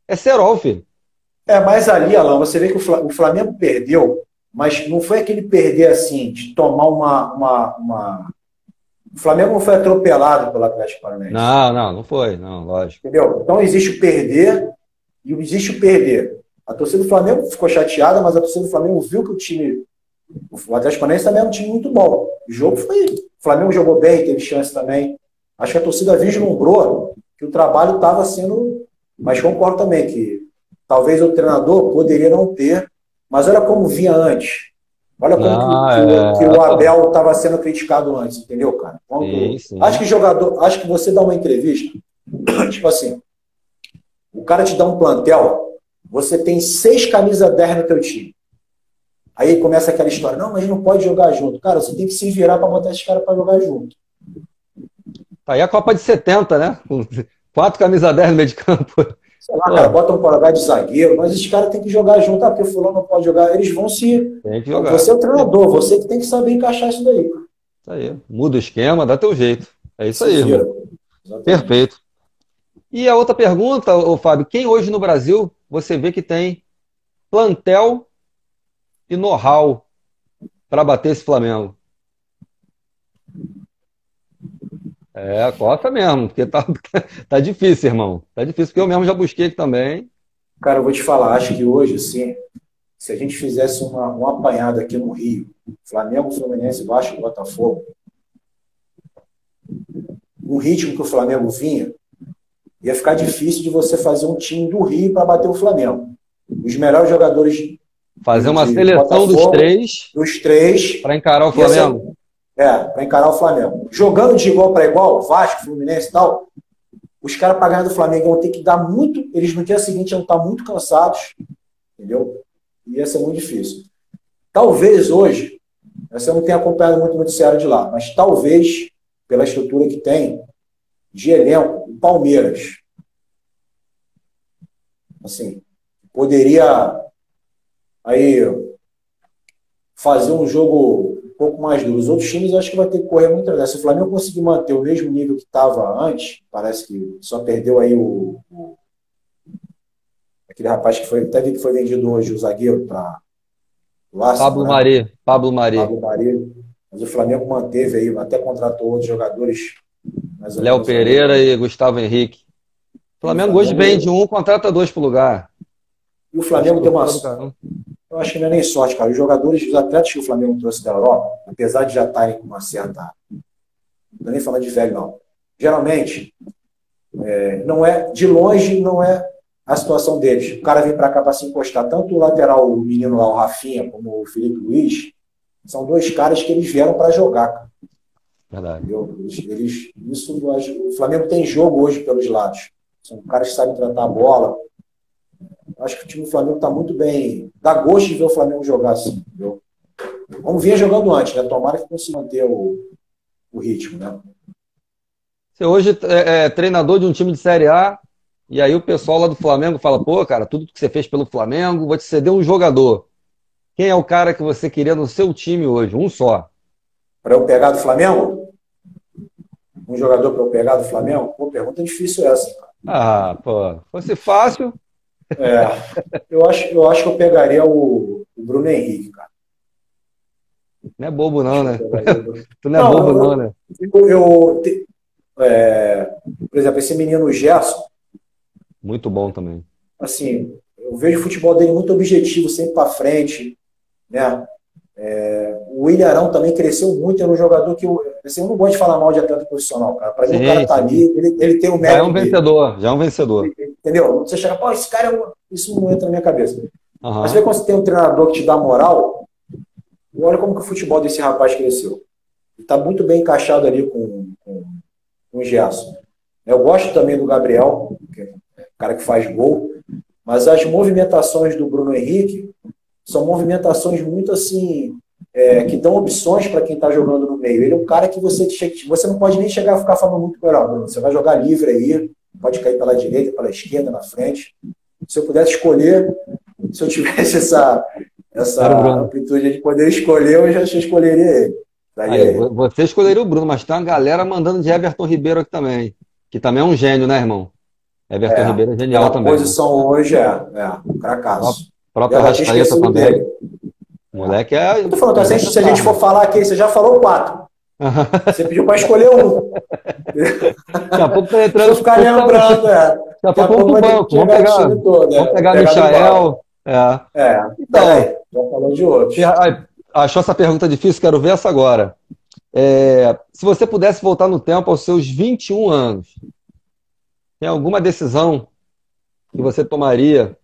É cerol, filho. Mas ali, Alan, você vê que o Flamengo perdeu, mas não foi aquele perder assim, de tomar uma... O Flamengo não foi atropelado pelo Atlético Paranaense. Não foi, não, lógico. Entendeu? Então existe o perder e existe o perder. A torcida do Flamengo ficou chateada, mas a torcida do Flamengo viu que o Atlético Paranaense também é um time muito bom. O jogo foi... O Flamengo jogou bem, teve chance também. Acho que a torcida vislumbrou que o trabalho estava sendo... Mas concordo também que talvez o treinador poderia não ter, mas olha como vinha antes. Olha como que o Abel estava sendo criticado antes, entendeu, cara? Sim. Acho que você dá uma entrevista, tipo assim, o cara te dá um plantel, você tem 6 camisas 10 no teu time. Aí começa aquela história, não, mas não pode jogar junto. Cara, você tem que se virar para botar esses caras para jogar junto. Aí a Copa de 70, né? 4 camisas 10 no meio de campo. Sei lá, cara, bota um colega de zagueiro, mas esses caras têm que jogar junto, porque o fulano não pode jogar. Eles vão se... Tem que jogar. Você é o treinador, você que tem que saber encaixar isso daí. Isso aí. Muda o esquema, dá teu jeito. É isso aí, irmão. Perfeito. E a outra pergunta, Fábio, quem hoje no Brasil você vê que tem plantel e know-how para bater esse Flamengo? Costa mesmo, porque tá difícil, irmão. Tá difícil, porque eu mesmo já busquei aqui também. Cara, eu vou te falar, acho que hoje, assim, se a gente fizesse um apanhado aqui no Rio, Flamengo, Fluminense, Vasco e Botafogo, o ritmo que o Flamengo vinha, ia ficar difícil de você fazer um time do Rio para bater o Flamengo. Os melhores jogadores... Fazer uma seleção Botafogo, dos três para encarar o Flamengo. para encarar o Flamengo. Jogando de igual para igual, Vasco, Fluminense e tal, os caras para ganhar do Flamengo vão ter que dar muito, eles no dia seguinte vão estar muito cansados, entendeu? E ia ser muito difícil. Talvez hoje, você não tenha acompanhado muito o noticiário de lá, mas talvez, pela estrutura que tem, de elenco, o Palmeiras, assim, poderia aí fazer um jogo um pouco mais duro. Os outros times eu acho que vai ter que correr muito atrás. Se o Flamengo conseguir manter o mesmo nível que estava antes, parece que só perdeu aí aquele rapaz que foi, até vi que foi vendido hoje, o zagueiro, para o Arsenal, Pablo né? Mari, Pablo Mari. Pablo Mari. Mas o Flamengo manteve aí, até contratou outros jogadores mais ou Léo menos aí. Pereira e Gustavo Henrique. O E o Flamengo hoje vende Flamengo, um, contrata dois pro lugar. e o Flamengo deu uma. Estrutura do caramba. Eu acho que não é nem sorte, cara. Os jogadores, os atletas que o Flamengo trouxe da Europa, apesar de já estarem com uma certa. Não estou nem falando de velho, não. Geralmente, não é, de longe, não é a situação deles. O cara vem para cá para se encostar. Tanto o lateral, o menino lá, o Rafinha, como o Felipe Luiz, são dois caras que eles vieram para jogar, cara. Verdade. Entendeu? Isso, o Flamengo tem jogo hoje pelos lados. São caras que sabem tratar a bola. Acho que o time do Flamengo está muito bem. Dá gosto de ver o Flamengo jogar assim, entendeu? Vamos vir jogando antes, né? Tomara que consiga manter o ritmo, né? Você hoje é treinador de um time de Série A, e aí o pessoal lá do Flamengo fala, pô, cara, tudo que você fez pelo Flamengo, vou te ceder um jogador. Quem é o cara que você queria no seu time hoje? Um só. Para eu pegar do Flamengo? Um jogador para eu pegar do Flamengo? Pô, pergunta difícil essa, cara. Ah, pô, fosse fácil. Eu acho que eu pegaria o Bruno Henrique, cara. Não é bobo Acho não, que eu né? pegaria o Bruno. Tu não é Não, bobo não, né? por exemplo, esse menino Gerson, Muito bom também. assim, eu vejo o futebol dele muito objetivo, sempre para frente, né? O Willian Arão também cresceu muito, era um jogador que eu não gosto de falar mal de atleta profissional, cara. Para mim, o cara tá ali, ele tem o Já é um mérito dele. vencedor, já é um vencedor. Entendeu? Você chega, pô, esse cara isso não entra na minha cabeça. Uhum. Mas você vê quando você tem um treinador que te dá moral, olha como que o futebol desse rapaz cresceu. Ele tá muito bem encaixado ali com o Gerson. Eu gosto também do Gabriel, que é o cara que faz gol, mas as movimentações do Bruno Henrique são movimentações muito assim, que dão opções para quem está jogando no meio. Ele é um cara que você não pode nem chegar a ficar falando muito com ele, Bruno. Você vai jogar livre aí, pode cair pela direita, pela esquerda, na frente. Se eu pudesse escolher, se eu tivesse essa amplitude de poder escolher, eu já escolheria ele. Aí, você escolheria o Bruno, mas tem uma galera mandando de Everton Ribeiro aqui também, que também é um gênio, né, irmão? Everton Ribeiro é genial também. A posição, né? Hoje um cracaço. O próprio Arrascaeta também. O moleque é... Eu tô falando, se a gente for falar aqui, você já falou 4. Você pediu para escolher um. Daqui a pouco tá entrando... Vou ficar lembrando, Daqui a pouco vamos pro banco. Vamos pegar Michael. Então, já falou de outros. Achou essa pergunta difícil? Quero ver essa agora. Se você pudesse voltar no tempo aos seus 21 anos, tem alguma decisão que você tomaria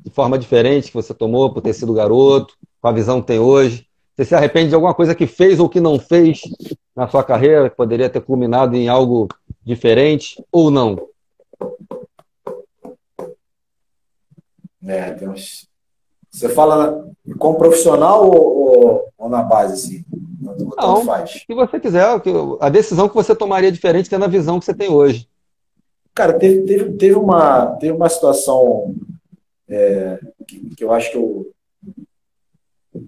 de forma diferente que você tomou por ter sido garoto, com a visão que tem hoje? Você se arrepende de alguma coisa que fez ou que não fez na sua carreira, que poderia ter culminado em algo diferente ou não? Você fala como profissional ou na base, assim? Não, faz. o que você quiser. A decisão que você tomaria diferente tendo a visão que você tem hoje. Cara, teve uma situação que eu acho que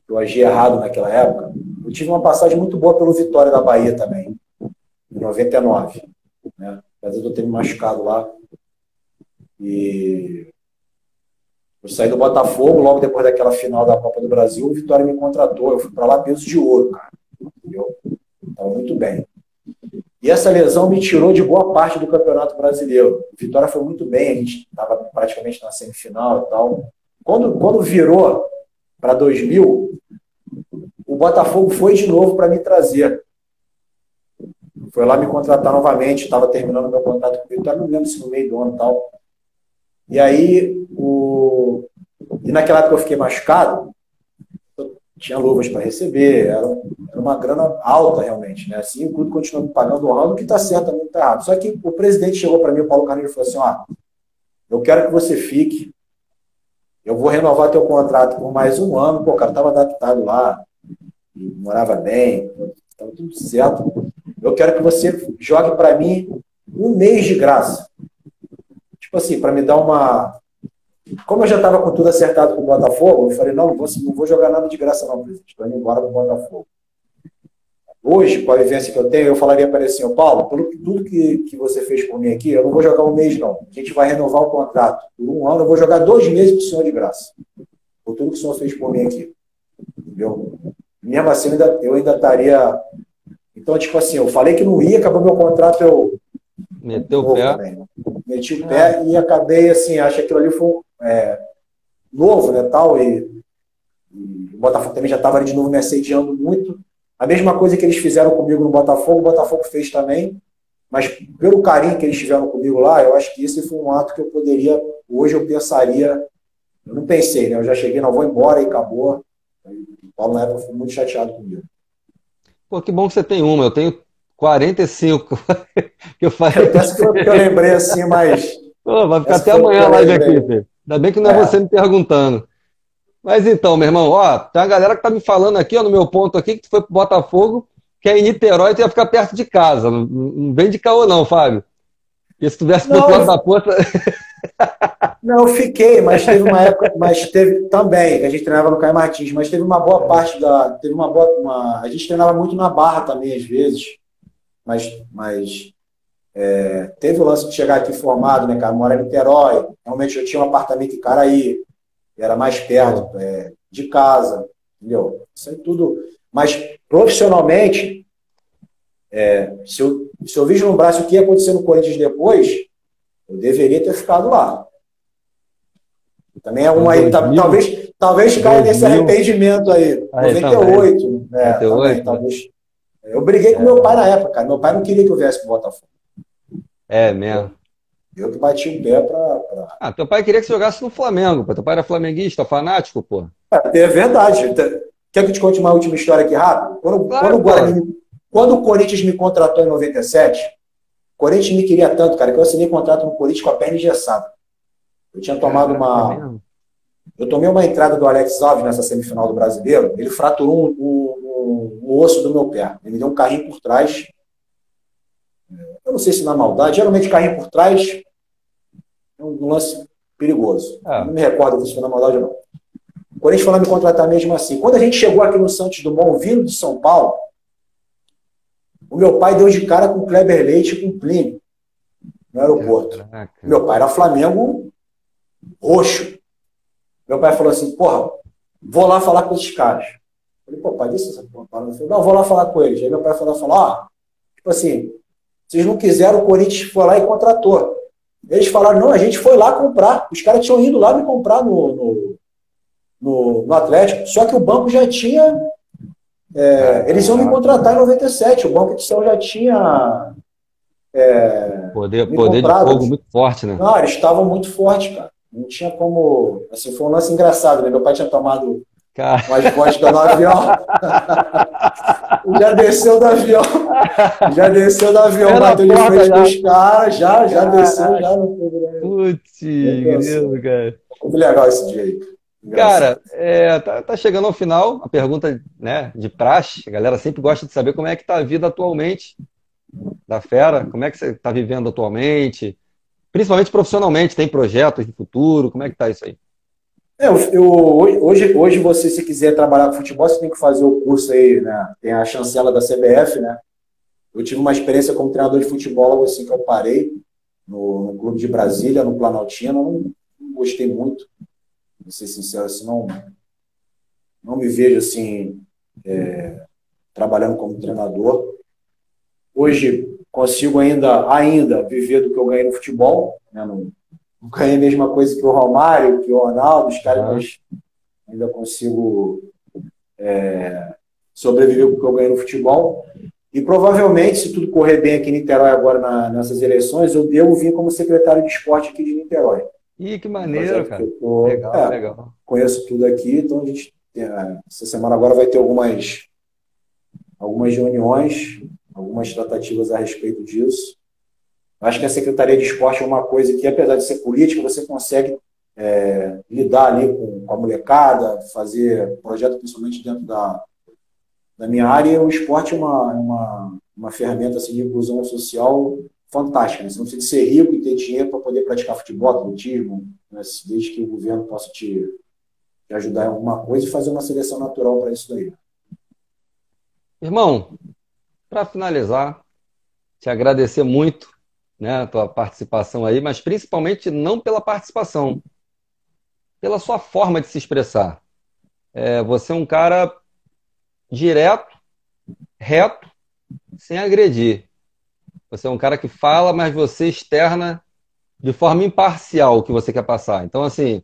eu agi errado naquela época. Eu tive uma passagem muito boa pelo Vitória da Bahia também, em 99. Né? Apesar de eu ter me machucado lá. E eu saí do Botafogo logo depois daquela final da Copa do Brasil. O Vitória me contratou. Eu fui para lá peso de ouro, cara. Entendeu? Estava muito bem. E essa lesão me tirou de boa parte do Campeonato Brasileiro. A Vitória foi muito bem, a gente estava praticamente na semifinal e tal. Quando virou para 2000, o Botafogo foi de novo para me trazer. Foi lá me contratar novamente, estava terminando meu contrato com o Vitória, não lembro se no meio do ano e tal. E aí, e naquela época eu fiquei machucado, eu tinha luvas para receber, era Era uma grana alta, realmente, né? Assim, o clube continua me pagando, honrando, o que está certo, também está errado. Só que o presidente chegou para mim, o Paulo Carneiro, e falou assim, ó, eu quero que você fique, eu vou renovar teu contrato por mais um ano. Pô, o cara estava adaptado lá, morava bem, estava tudo certo. Eu quero que você jogue para mim um mês de graça. Tipo assim, para me dar uma... Como eu já estava com tudo acertado com o Botafogo, eu falei, não vou jogar nada de graça não, presidente. Estou indo embora para o Botafogo. Hoje, com a vivência que eu tenho, eu falaria para ele assim, Paulo, tudo que você fez por mim aqui, eu não vou jogar um mês, não. A gente vai renovar o contrato. Por um ano, eu vou jogar 2 meses para o senhor de graça. Por tudo que o senhor fez por mim aqui. Entendeu? Mesmo assim, eu ainda estaria... Então, tipo assim, eu falei que não ia, acabou meu contrato, eu... Meteu o pé. Também, né? Meti o pé e acabei, assim, acho que aquilo ali foi novo, né, tal, e o Botafogo também já estava ali de novo me assediando muito. A mesma coisa que eles fizeram comigo no Botafogo, o Botafogo fez também, mas pelo carinho que eles tiveram comigo lá, eu acho que isso foi um ato que eu poderia, hoje eu pensaria, eu não pensei, né, eu já cheguei, não, vou embora e acabou. O Paulo na época foi muito chateado comigo. Pô, que bom que você tem uma, eu tenho 45 que eu falei. Essa que eu lembrei assim, mas... Pô, vai ficar até amanhã a live aqui, filho. Ainda bem que não é você me perguntando. Mas então, meu irmão, ó, tem uma galera que tá me falando aqui, ó, no meu ponto aqui, que tu foi pro Botafogo, que é em Niterói, tu ia ficar perto de casa. Não vem de caô não, Fábio. Porque se tu tivesse pro outro lado da poça... Não, eu fiquei, mas teve uma época, mas teve também, que a gente treinava no Caio Martins, mas teve uma boa parte teve uma boa, a gente treinava muito na Barra também, às vezes, mas teve o lance de chegar aqui formado, né, cara, mora em Niterói, realmente eu tinha um apartamento em Caraí, era mais perto de casa, entendeu? Isso aí tudo, mas profissionalmente, se eu vislumbrasse o que ia acontecer no Corinthians depois, eu deveria ter ficado lá. Também é uma aí, talvez caia nesse arrependimento aí. 98, também, talvez. Eu briguei com meu pai na época, cara. Meu pai não queria que eu viesse pro Botafogo. É mesmo. Eu que bati o pé pra... Ah, teu pai queria que você jogasse no Flamengo, pô. Teu pai era flamenguista, fanático, pô. É verdade. Quer que eu te conte uma última história aqui rápido? Quando o Corinthians me contratou em 97, o Corinthians me queria tanto, cara, que eu assinei contrato no Corinthians com a perna engessada. Eu tinha tomado Eu tomei uma entrada do Alex Alves nessa semifinal do Brasileiro, ele fraturou um osso do meu pé. Ele me deu um carrinho por trás. Eu não sei se na maldade, geralmente carrinho por trás é um lance perigoso. Não me recordo se foi na maldade ou não. O Corinthians foi lá me contratar mesmo assim. Quando a gente chegou aqui no Santos Dumont, vindo de São Paulo, o meu pai deu de cara com o Kleber Leite e com o Plínio no aeroporto. Caraca. Meu pai era Flamengo roxo. Meu pai falou assim, porra, vou lá falar com esses caras. Eu falei, pô, pai, deixa essa porra. Não, vou lá falar com eles. Aí meu pai falou, tipo assim, vocês não quiseram, o Corinthians foi lá e contratou. Eles falaram, não, a gente foi lá comprar. Os caras tinham ido lá me comprar no Atlético. Só que o banco já tinha... eles iam me contratar em 97. O banco de São já tinha... poder de fogo muito forte, né? Não, eles estavam muito fortes, cara. Não tinha como... Assim, foi um lance engraçado, né? Meu pai tinha tomado umas vodka no avião. Já desceu do avião. Bateu de frente com os caras. Já desceu, já não foi. Putz, grilo, cara. Muito legal esse dia aí. Cara, tá chegando ao final a pergunta, né, de praxe. A galera sempre gosta de saber como é que tá a vida atualmente da Fera. Como é que você tá vivendo atualmente? Principalmente profissionalmente, tem projetos de futuro? Como é que tá isso aí? Hoje você, se quiser trabalhar com futebol, você tem que fazer o curso aí, né? Tem a chancela da CBF, né? Eu tive uma experiência como treinador de futebol, logo assim que eu parei, no Clube de Brasília, no Planaltino. Não gostei muito, vou ser sincero, assim, não me vejo assim, trabalhando como treinador. Hoje consigo ainda viver do que eu ganhei no futebol, né? Não ganhei a mesma coisa que o Romário, que o Ronaldo, os caras, mas ainda consigo sobreviver com o que eu ganhei no futebol. E provavelmente, se tudo correr bem aqui em Niterói agora nessas eleições, eu devo vir como secretário de esporte aqui de Niterói. Ih, que maneiro, cara. Legal. Conheço tudo aqui, então a gente essa semana agora vai ter algumas algumas reuniões, algumas tratativas a respeito disso. Acho que a Secretaria de Esporte é uma coisa que, apesar de ser política, você consegue lidar ali com a molecada, fazer projeto principalmente dentro da minha área. E o esporte é uma ferramenta assim, de inclusão social fantástica. Né? Você não precisa ser rico e ter dinheiro para poder praticar futebol, atletismo, né? Desde que o governo possa te ajudar em alguma coisa e fazer uma seleção natural para isso daí. Irmão, para finalizar, te agradecer muito, né, a tua participação aí, mas principalmente não pela participação, pela sua forma de se expressar. Você é um cara direto, reto, sem agredir. Você é um cara que fala, mas você externa de forma imparcial o que você quer passar. Então, assim,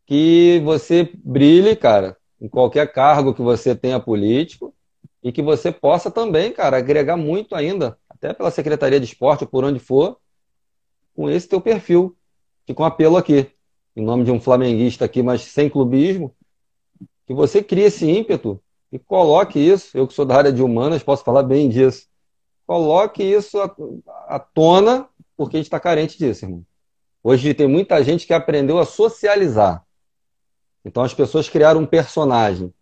que você brilhe, cara, em qualquer cargo que você tenha político e que você possa também, cara, agregar muito ainda, até pela Secretaria de Esporte ou por onde for, com esse teu perfil. Fica um apelo aqui, em nome de um flamenguista aqui, mas sem clubismo, que você crie esse ímpeto e coloque isso. Eu que sou da área de humanas, posso falar bem disso. Coloque isso à tona, porque a gente está carente disso, irmão. Hoje tem muita gente que aprendeu a socializar. Então as pessoas criaram um personagem.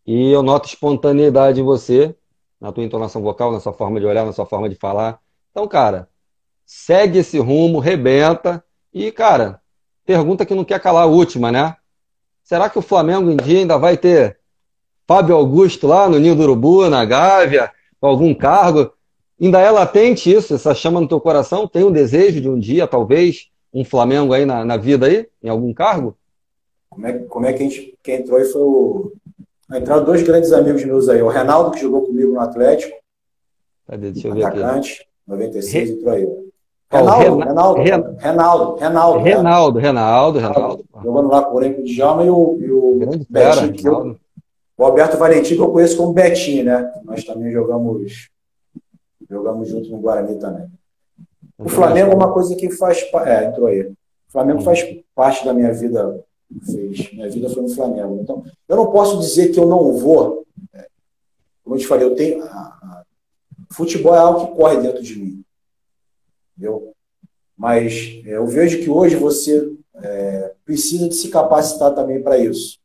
E eu noto espontaneidade em você, na tua entonação vocal, na sua forma de olhar, na sua forma de falar. Então, cara, segue esse rumo, rebenta. E, cara, pergunta que não quer calar a última, né? Será que o Flamengo um dia ainda vai ter Fábio Augusto lá no Ninho do Urubu, na Gávea, com algum cargo? Ainda é latente isso, essa chama no teu coração? Tem um desejo de um dia, talvez, um Flamengo aí na vida aí, em algum cargo? Como é que quem entrou aí foi entraram dois grandes amigos meus aí. O Reinaldo, que jogou comigo no Atlético, Cadê? Deixa eu ver aqui. atacante, 96, entrou aí. Reinaldo. Jogando lá com o Orenco de Djalma e o Grande Betinho, fera, o Alberto Valentim, que eu conheço como Betinho, né? Nós também jogamos juntos no Guarani também. O Flamengo é uma coisa que faz... entrou aí. O Flamengo faz parte da minha vida. Minha vida foi no Flamengo. Então, eu não posso dizer que eu não vou. Como eu te falei, eu tenho... Futebol é algo que corre dentro de mim. Entendeu? Mas eu vejo que hoje você precisa de se capacitar também para isso.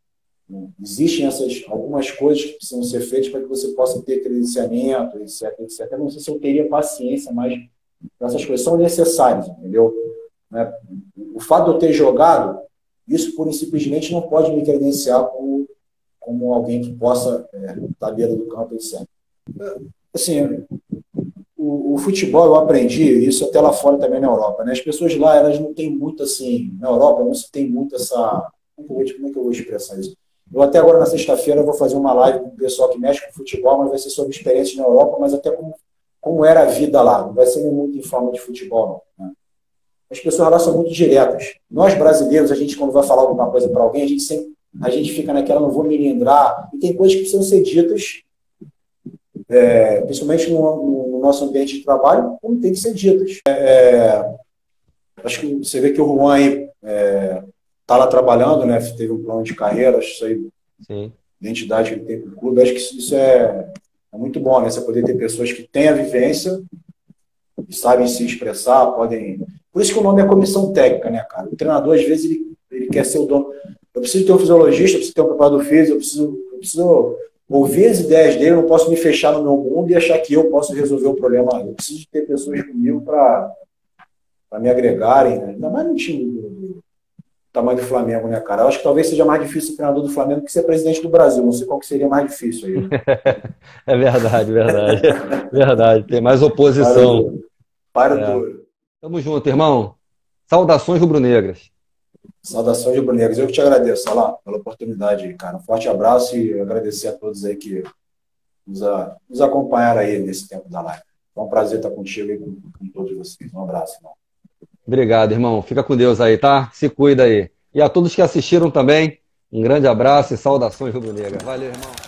Existem algumas coisas que precisam ser feitas para que você possa ter credenciamento, etc, etc. Eu não sei se eu teria paciência, mas essas coisas são necessárias, entendeu? O fato de eu ter jogado, isso pura e simplesmente não pode me credenciar como alguém que possa estar à beira do campo, etc. Assim, o futebol eu aprendi, isso até lá fora também na Europa, né? As pessoas lá, elas não têm muito assim, na Europa não se tem muito essa... Como é que eu vou expressar isso? Eu até agora, na sexta-feira, vou fazer uma live com o pessoal que mexe com futebol, mas vai ser sobre experiências na Europa, mas até como era a vida lá. Não vai ser muito em forma de futebol, não. Né? As pessoas lá são muito diretas. Nós, brasileiros, a gente, quando vai falar alguma coisa para alguém, a gente fica naquela, não vou me lindrar. E tem coisas que precisam ser ditas, principalmente no nosso ambiente de trabalho, como tem que ser ditas. Acho que você vê que o Juan aí... está lá trabalhando, né? Teve um plano de carreira, acho isso aí, sim. Identidade que ele tem para o clube, acho que isso é muito bom, né? Você poder ter pessoas que têm a vivência e sabem se expressar, podem... Por isso que o nome é comissão técnica, né, cara? O treinador, às vezes, ele quer ser o dono. Eu preciso ter um fisiologista, eu preciso ter um preparador físico, eu preciso ouvir as ideias dele, eu não posso me fechar no meu mundo e achar que eu posso resolver o problema. Eu preciso ter pessoas comigo para me agregarem, né? Ainda mais no time do tamanho do Flamengo, né, cara? Eu acho que talvez seja mais difícil ser treinador do Flamengo que ser presidente do Brasil. Não sei qual que seria mais difícil aí. É verdade. Verdade. Tem mais oposição. Para duro. Tamo junto, irmão. Saudações rubro-negras. Saudações rubro-negras. Eu que te agradeço, Salah, pela oportunidade, cara. Um forte abraço e agradecer a todos aí que nos acompanharam aí nesse tempo da live. Foi um prazer estar contigo e com todos vocês. Um abraço, irmão. Obrigado, irmão. Fica com Deus aí, tá? Se cuida aí. E a todos que assistiram também, um grande abraço e saudações rubro-negras. Valeu, irmão.